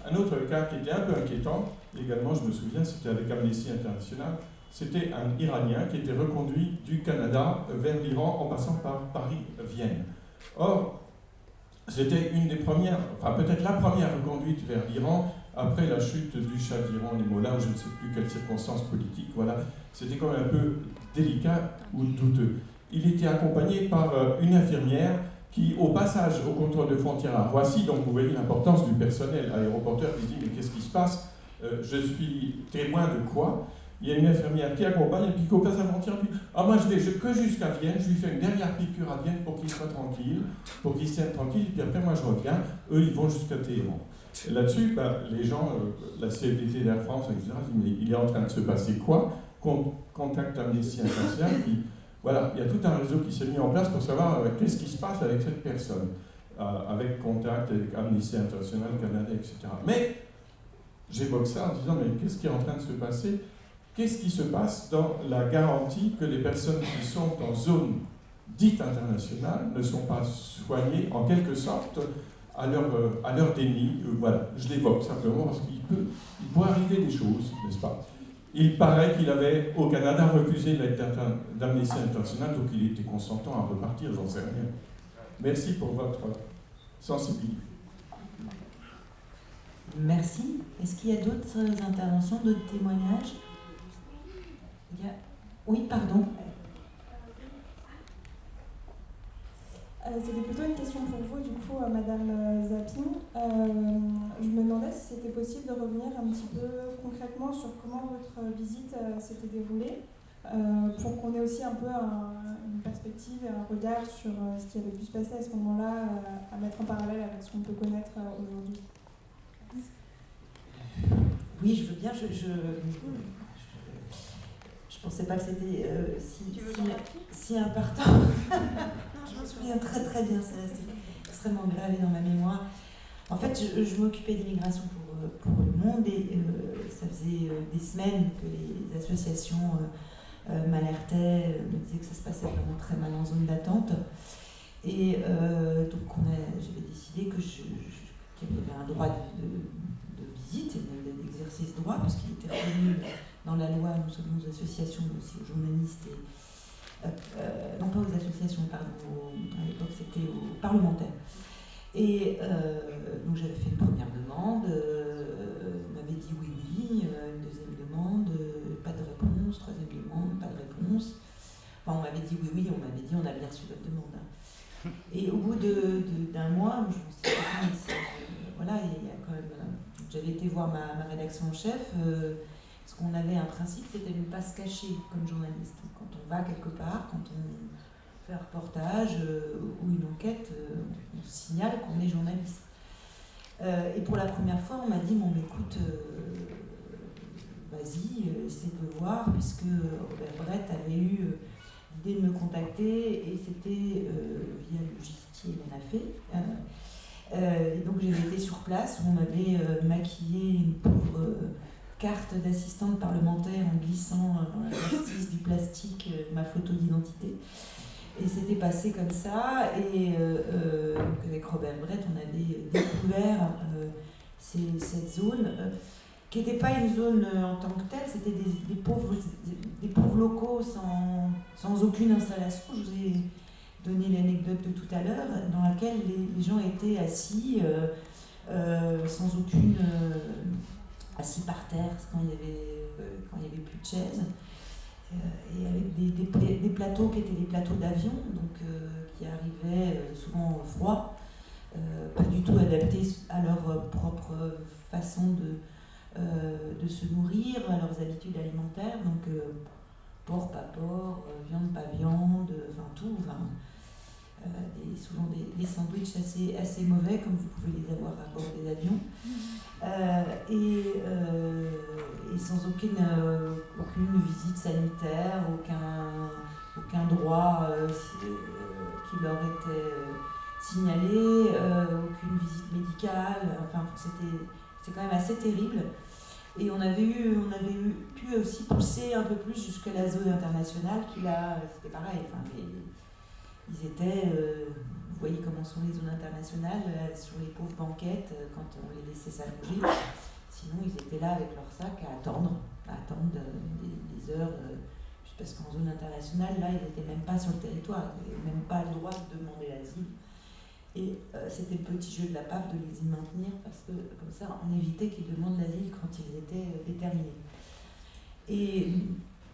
K: Un autre cas qui était un peu inquiétant, également, je me souviens, c'était avec Amnesty International, c'était un Iranien qui était reconduit du Canada vers l'Iran en passant par Paris-Vienne. Or, c'était une des premières, enfin peut-être la première reconduite vers l'Iran après la chute du Shah d'Iran, les Mollahs, ou je ne sais plus quelles circonstances politiques, voilà. C'était quand même un peu délicat ou douteux. Il était accompagné par une infirmière qui, au passage au contrôle de frontières à Roissy, donc vous voyez l'importance du personnel aéroporteur qui se dit mais qu'est-ce qui se passe, je suis témoin de quoi? Il y a une infirmière qui accompagne et puis qui, au passage à la frontière, dit ah moi je vais que jusqu'à Vienne, je lui fais une dernière piqûre à Vienne pour qu'il soit tranquille, pour qu'il se tienne tranquille, et puis après moi je reviens, eux ils vont jusqu'à Téhéran. Là-dessus, les gens, la CFDT d'Air France, etc., disent mais il est en train de se passer quoi? Contact Amnesty International, puis voilà, il y a tout un réseau qui s'est mis en place pour savoir qu'est-ce qui se passe avec cette personne, avec contact avec Amnesty International, Canada, etc. Mais j'évoque ça en disant, mais qu'est-ce qui est en train de se passer? Qu'est-ce qui se passe dans la garantie que les personnes qui sont en zone dite internationale ne sont pas soignées en quelque sorte à leur déni? Voilà, je l'évoque simplement parce qu'il peut arriver des choses, n'est-ce pas? Il paraît qu'il avait, au Canada, refusé l'aide d'Amnesty International, donc il était consentant à repartir, j'en sais rien. Merci pour votre sensibilité.
A: Merci. Est-ce qu'il y a d'autres interventions, d'autres témoignages? Oui, pardon.
D: C'était plutôt une question pour vous, du coup, Madame Zapin. Je me demandais si c'était possible de revenir un petit peu concrètement sur comment votre visite s'était déroulée, pour qu'on ait aussi un peu une perspective et un regard sur ce qui avait pu se passer à ce moment-là, à mettre en parallèle avec ce qu'on peut connaître aujourd'hui.
A: Oui, je veux bien. Je pensais pas que c'était si important. Je me souviens très très bien, c'est extrêmement gravé dans ma mémoire. En fait, je m'occupais d'immigration pour Le Monde et ça faisait des semaines que les associations m'alertaient, me disaient que ça se passait vraiment très mal en zone d'attente. Et donc j'avais décidé qu'il y avait un droit de visite et d'exercice droit, parce qu'il était reconnu dans la loi, nous sommes aux associations, mais aussi aux journalistes, et, non pas aux associations, pardon, à l'époque c'était aux parlementaires. Et donc j'avais fait une première demande, on m'avait dit oui, une deuxième demande, pas de réponse, troisième demande, pas de réponse. Enfin, on m'avait dit oui, on m'avait dit on a bien reçu votre demande. Et au bout d'un mois, je me suis dit, voilà, il y a quand même, j'avais j'avais été voir ma rédaction en chef, parce qu'on avait un principe, c'était de ne pas se cacher comme journaliste. Donc, quand on va quelque part, quand on fait un reportage ou une enquête, on signale qu'on est journaliste. Et pour la première fois, on m'a dit, bon, écoute, vas-y, essaie de voir, puisque Robert Brett avait eu l'idée de me contacter, et c'était via le Gistier Ménafé. Et donc j'avais été sur place, où on m'avait maquillé une pauvre carte d'assistante parlementaire en glissant dans la justice du plastique ma photo d'identité. Et c'était passé comme ça, et donc avec Robert Brett, on avait découvert cette zone, qui n'était pas une zone en tant que telle, c'était des pauvres locaux sans aucune installation. Je vous ai donné l'anecdote de tout à l'heure, dans laquelle les gens étaient assis, sans aucune... assis par terre, quand il y avait plus de chaises. Et avec des plateaux qui étaient des plateaux d'avion, donc qui arrivaient souvent froids, pas du tout adaptés à leur propre façon de se nourrir, à leurs habitudes alimentaires, donc porc pas porc, viande pas viande, enfin tout, souvent des sandwichs assez mauvais, comme vous pouvez les avoir à bord des avions, et sans aucune visite sanitaire, aucun droit qui leur était signalé, aucune visite médicale, enfin c'était quand même assez terrible. Et on avait pu aussi pousser un peu plus jusqu'à la zone internationale, qui là, c'était pareil, ils étaient, vous voyez comment sont les zones internationales, sur les pauvres banquettes, quand on les laissait s'allonger. Sinon, ils étaient là avec leur sac à attendre des heures, parce qu'en zone internationale, là, ils n'étaient même pas sur le territoire, ils n'avaient même pas le droit de demander l'asile. Et c'était le petit jeu de la PAF de les y maintenir, parce que comme ça, on évitait qu'ils demandent l'asile quand ils étaient déterminés. Et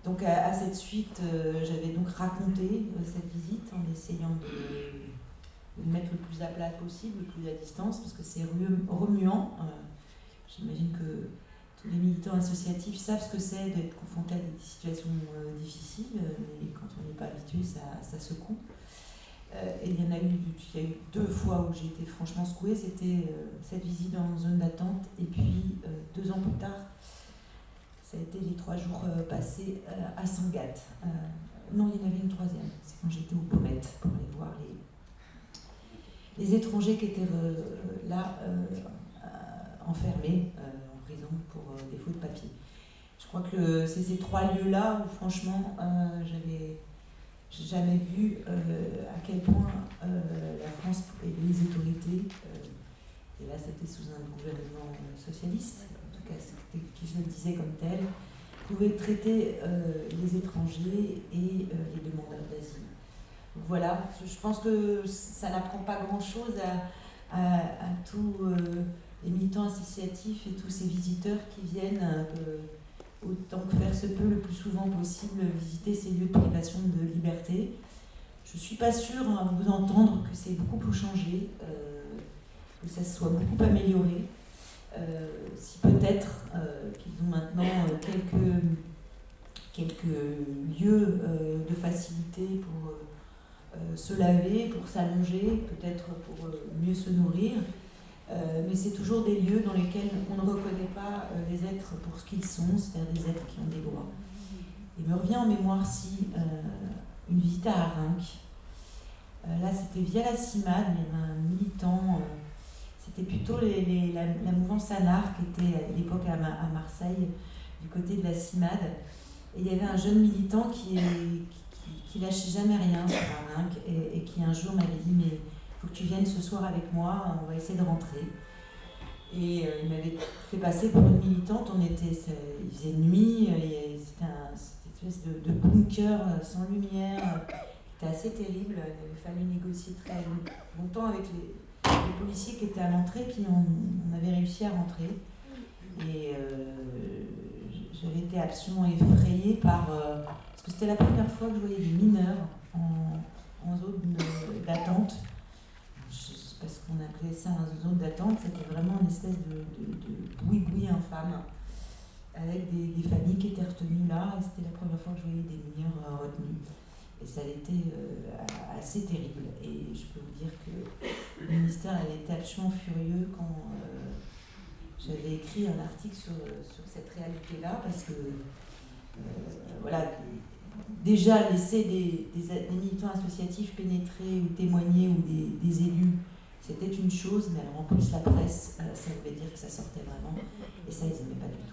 A: donc à cette suite, j'avais donc raconté cette visite en essayant de me mettre le plus à plat possible, le plus à distance, parce que c'est remuant. J'imagine que tous les militants associatifs savent ce que c'est d'être confrontés à des situations difficiles, mais quand on n'est pas habitué, ça secoue. Et il y a eu 2 fois où j'ai été franchement secouée, c'était cette visite en zone d'attente, et puis 2 ans plus tard, ça a été les 3 jours passés à Sangatte. Non, il y en avait une 3e, c'est quand j'étais au Baumette pour aller voir les étrangers qui étaient là, enfermés en prison pour défaut de papier. Je crois que c'est ces 3 lieux-là où franchement, j'ai jamais vu à quel point la France et les autorités, et là c'était sous un gouvernement socialiste, en tout cas qui se le disait comme tel, pouvaient traiter les étrangers et les demandeurs d'asile. Donc voilà, je pense que ça n'apprend pas grand-chose à tous les militants associatifs et tous ces visiteurs qui viennent autant que faire se peut, le plus souvent possible, visiter ces lieux de privation de liberté. Je ne suis pas sûre, à vous entendre, que c'est beaucoup changé, que ça se soit beaucoup amélioré. Si peut-être qu'ils ont maintenant quelques lieux de facilité pour se laver, pour s'allonger, peut-être pour mieux se nourrir. Mais c'est toujours des lieux dans lesquels on ne reconnaît pas les êtres pour ce qu'ils sont, c'est-à-dire des êtres qui ont des droits. Il me revient en mémoire une visite à Arinque. Là, c'était via la CIMAD, il y avait un militant, c'était plutôt la mouvance ANAR qui était à l'époque à Marseille, du côté de la CIMAD. Et il y avait un jeune militant qui lâchait jamais rien sur Arinque et qui un jour m'avait dit « mais faut que tu viennes ce soir avec moi, on va essayer de rentrer ». Et il m'avait fait passer pour une militante, il faisait nuit, c'était une espèce de bunker sans lumière, qui était assez terrible. Il avait fallu négocier très longtemps avec les policiers qui étaient à l'entrée, puis on avait réussi à rentrer. Et j'avais été absolument effrayée parce que c'était la première fois que je voyais des mineurs en zone d'attente. parce qu'on appelait ça une zone d'attente, c'était vraiment une espèce de boui-boui infâme, avec des familles qui étaient retenues là, et c'était la première fois que je voyais des mineurs retenus. Et ça a été assez terrible. Et je peux vous dire que le ministère avait été absolument furieux quand j'avais écrit un article sur cette réalité-là, parce que voilà, déjà laisser des militants associatifs pénétrer ou témoigner, ou des élus, c'était une chose, mais alors en plus la presse, ça voulait dire que ça sortait vraiment, et ça ils n'aimaient pas du tout.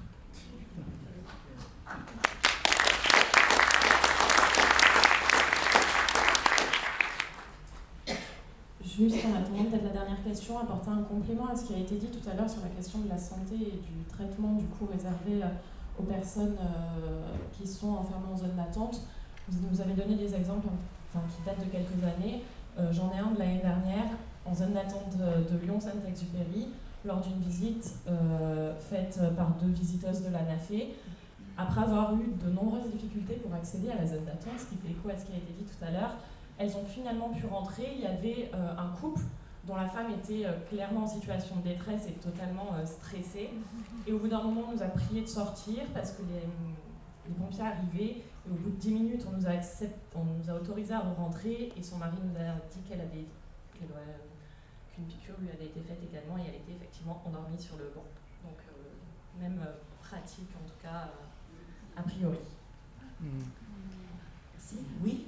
L: Juste en attendant peut-être la dernière question, apporter un complément à ce qui a été dit tout à l'heure sur la question de la santé et du traitement du coup réservé aux personnes qui sont enfermées en zone d'attente. Vous nous avez donné des exemples qui datent de quelques années. J'en ai un de l'année dernière, en zone d'attente de Lyon-Saint-Exupéry, lors d'une visite faite par 2 visiteuses de l'ANAFE, après avoir eu de nombreuses difficultés pour accéder à la zone d'attente, ce qui fait écho à ce qui a été dit tout à l'heure. Elles ont finalement pu rentrer. Il y avait un couple dont la femme était clairement en situation de détresse et totalement stressée. Et au bout d'un moment, on nous a prié de sortir parce que les pompiers arrivaient. Et au bout de 10 minutes, on nous a autorisé à rentrer. Et son mari nous a dit qu'une piqûre lui avait été faite également. Et elle était effectivement endormie sur le banc. Donc, même pratique, en tout cas, a priori.
A: Si, oui.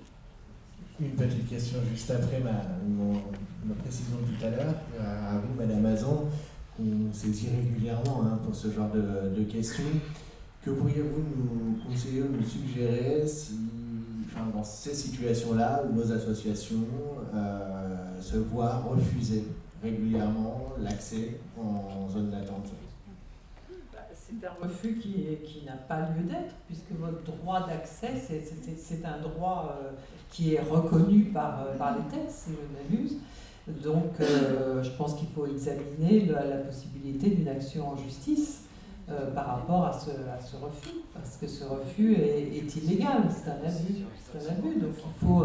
J: Une petite question juste après ma précision de tout à l'heure. À vous, Madame Hazan, on saisit régulièrement pour ce genre de questions. Que pourriez-vous nous conseiller ou nous suggérer dans ces situations-là où nos associations se voient refuser régulièrement l'accès en zone d'attente?
B: C'est un refus qui n'a pas lieu d'être, puisque votre droit d'accès, c'est un droit qui est reconnu par les textes, si je m'amuse. Donc, je pense qu'il faut examiner la possibilité d'une action en justice par rapport à ce refus, parce que ce refus est illégal, c'est un abus. Donc, il faut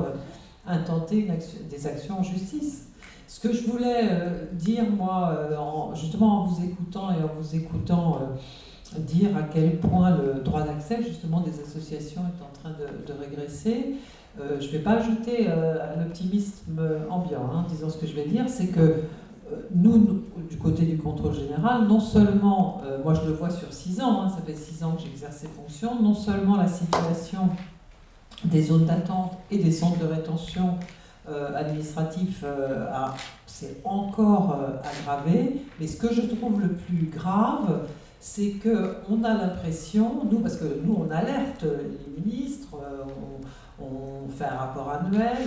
B: intenter des actions en justice. Ce que je voulais dire, moi, justement en vous écoutant dire à quel point le droit d'accès, justement, des associations est en train de régresser. Je ne vais pas ajouter un optimisme ambiant, en disant ce que je vais dire, c'est que nous, du côté du contrôle général, non seulement, moi je le vois sur 6 ans, ça fait 6 ans que j'exerce ces fonctions, non seulement la situation des zones d'attente et des centres de rétention administratifs s'est encore aggravé, mais ce que je trouve le plus grave, c'est qu'on a l'impression, parce que nous on alerte les ministres, on fait un rapport annuel,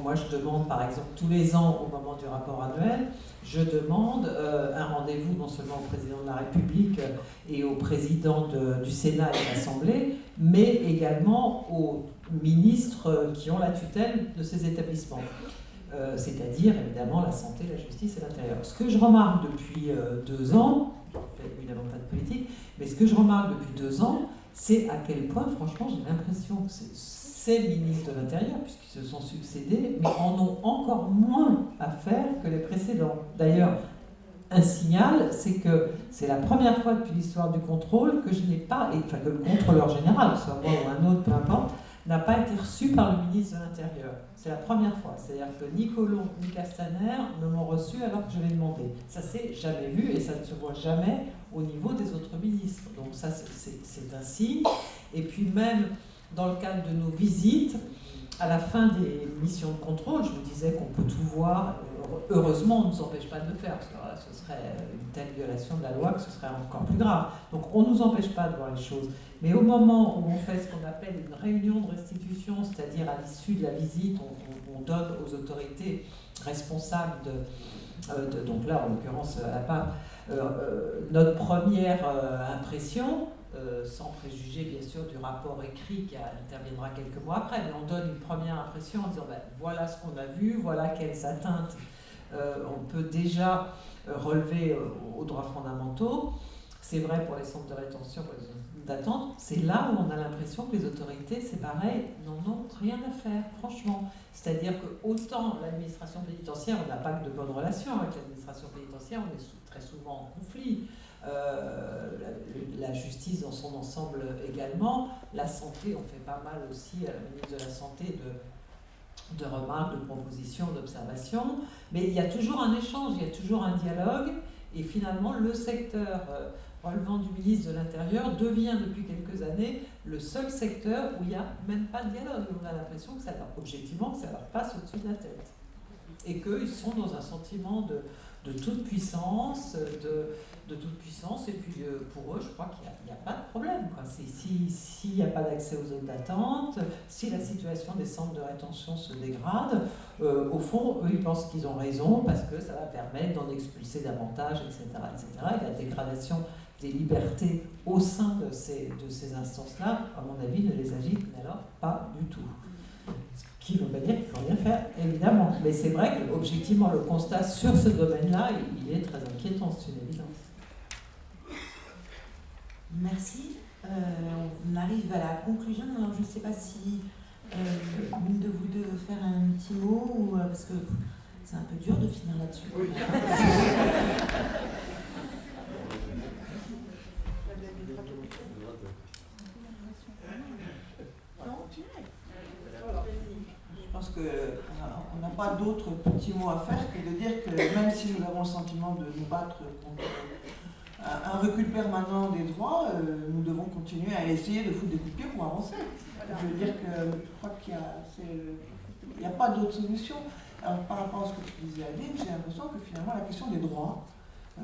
B: moi je demande par exemple tous les ans au moment du rapport annuel, je demande un rendez-vous non seulement au président de la République et au président du Sénat et de l'Assemblée, mais également aux ministres qui ont la tutelle de ces établissements. C'est-à-dire évidemment la santé, la justice et l'intérieur. Ce que je remarque depuis 2 ans, je ne fais évidemment pas de politique, mais ce que je remarque depuis 2 ans, c'est à quel point, franchement, j'ai l'impression que ces ministres de l'Intérieur, puisqu'ils se sont succédés, mais en ont encore moins à faire que les précédents. D'ailleurs, un signal, c'est que c'est la première fois depuis l'histoire du contrôle que je n'ai pas, que le contrôleur général, soit moi ou un autre, peu importe, n'a pas été reçu par le ministre de l'Intérieur. C'est la première fois. C'est-à-dire que ni Collomb ni Castaner ne m'ont reçu alors que je l'ai demandé. Ça s'est jamais vu et ça ne se voit jamais au niveau des autres ministres. Donc ça, c'est un signe. Et puis même dans le cadre de nos visites, à la fin des missions de contrôle, je vous disais qu'on peut tout voir. Heureusement, on ne nous empêche pas de le faire, parce que voilà, ce serait une telle violation de la loi que ce serait encore plus grave. Donc on ne nous empêche pas de voir les choses. Mais au moment où on fait ce qu'on appelle une réunion de restitution, c'est-à-dire à l'issue de la visite, on donne aux autorités responsables donc là en l'occurrence à la part, notre première impression, sans préjuger bien sûr du rapport écrit qui interviendra quelques mois après, mais on donne une première impression en disant voilà ce qu'on a vu, voilà quelles atteintes on peut déjà relever aux droits fondamentaux. C'est vrai pour les centres de rétention, pour les zones d'attente. C'est là où on a l'impression que les autorités, c'est pareil, n'en ont rien à faire, franchement. C'est-à-dire que autant l'administration pénitentiaire, on n'a pas que de bonnes relations avec l'administration pénitentiaire, on est très souvent en conflit. La justice dans son ensemble également. La santé, on fait pas mal aussi à la ministre de la Santé de remarques, de propositions, d'observations. Mais il y a toujours un échange, il y a toujours un dialogue. Et finalement, le secteur relevant du ministre de l'Intérieur devient depuis quelques années le seul secteur où il n'y a même pas de dialogue. On a l'impression que objectivement, que ça leur passe au-dessus de la tête. Et qu'ils sont dans un sentiment de toute puissance, de toute puissance. Et puis pour eux, je crois qu'il n'y a pas de problème, quoi. S'il n'y a pas d'accès aux zones d'attente, si la situation des centres de rétention se dégrade, au fond, eux, ils pensent qu'ils ont raison parce que ça va permettre d'en expulser davantage, etc., etc. Et la dégradation des libertés au sein de ces instances-là, à mon avis, ne les agite, mais alors pas du tout. Ce qui ne veut pas dire qu'il ne faut rien faire, évidemment. Mais c'est vrai qu'objectivement, le constat sur ce domaine-là, il est très inquiétant, c'est une évidence.
A: Merci. On arrive à la conclusion. Alors, je ne sais pas si l'une de vous deux veut faire un petit mot, ou, parce que c'est un peu dur de finir là-dessus. Oui.
C: Je pense qu'on n'a pas d'autres petits mots à faire que de dire que même si nous avons le sentiment de nous battre contre un recul permanent des droits, nous devons continuer à essayer de foutre des coups de pied pour avancer. Je veux dire que je crois qu'il n'y a pas d'autre solution. Alors, par rapport à ce que tu disais, Aline, j'ai l'impression que finalement la question des droits de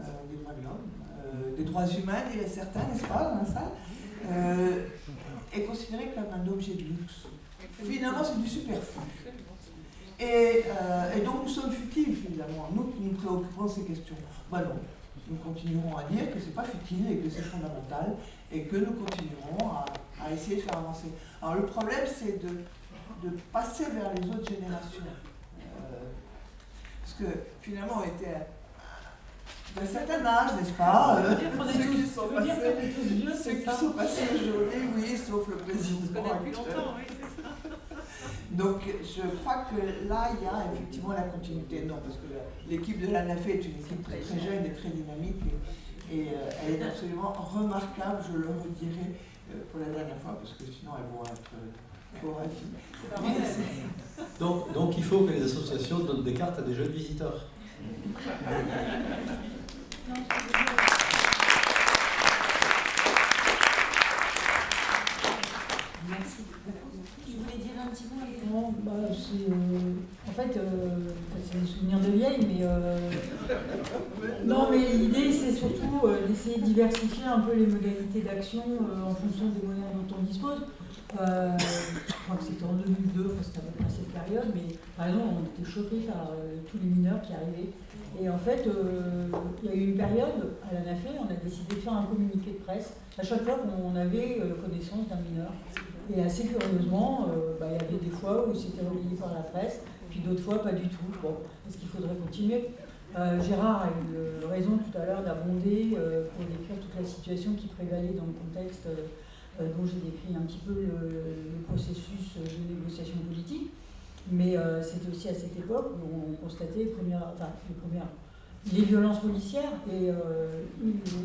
C: l'homme, des droits humains, il y a certains, n'est-ce pas, dans la salle, est considérée comme un objet de luxe. Finalement, c'est du superflu. Et donc nous sommes futiles, finalement, nous qui nous préoccupons de ces questions. Ben non, nous continuerons à dire que ce n'est pas futile et que c'est fondamental et que nous continuerons à essayer de faire avancer. Alors le problème, c'est de passer vers les autres générations. Parce que finalement, on était d'un certain âge, n'est-ce pas, ceux qui sont passés aujourd'hui, oui, sauf le président actuel. Donc je crois que là, il y a effectivement la continuité. Non, parce que l'équipe de l'ANAFE est une équipe très, très jeune et très dynamique et elle est absolument remarquable, je le redirai pour la dernière fois, parce que sinon elles vont être ravies.
G: Donc il faut que les associations donnent des cartes à des jeunes visiteurs.
A: Merci. Tu voulais dire un petit mot?
F: Non, en fait, c'est des souvenirs de vieilles, mais non, mais l'idée c'est surtout d'essayer de diversifier un peu les modalités d'action en fonction des moyens dont on dispose. Je crois que c'était en 2002, c'était à peu près cette période, mais par exemple on était choqués par tous les mineurs qui arrivaient. Et en fait, il y a eu une période à l'ANAFE, on a décidé de faire un communiqué de presse à chaque fois qu'on avait connaissance d'un mineur. Et assez curieusement, il y avait des fois où c'était relayé par la presse, puis d'autres fois pas du tout. Bon, est-ce qu'il faudrait continuer? Gérard a eu raison tout à l'heure d'abonder pour décrire toute la situation qui prévalait dans le contexte dont j'ai décrit un petit peu le processus de négociation politique. Mais c'était aussi à cette époque où on constatait les violences policières. Et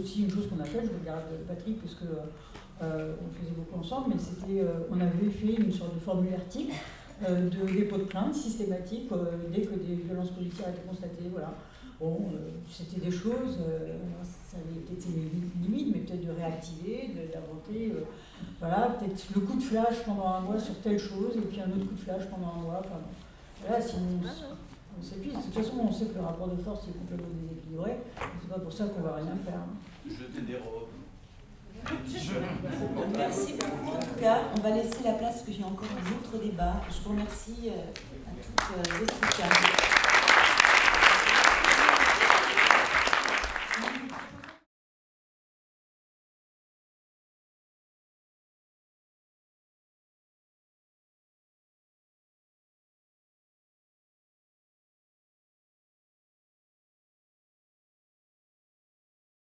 F: aussi une chose qu'on a faite, je regarde Patrick parce que on faisait beaucoup ensemble, mais c'était, on avait fait une sorte de formulaire type de dépôt de plainte systématique dès que des violences policières étaient constatées. Voilà. Bon, c'était des choses, ça avait été limite, mais peut-être de réactiver, d'inventer, voilà, peut-être le coup de flash pendant un mois sur telle chose, et puis un autre coup de flash pendant un mois. Enfin, voilà, sinon on s'épuise. De toute façon, on sait que le rapport de force est complètement déséquilibré, c'est pas pour ça qu'on va rien faire.
M: Jeter des robes.
A: Merci beaucoup. En tout cas, on va laisser la place parce que j'ai encore un autre débat. Je vous remercie à toutes et tous.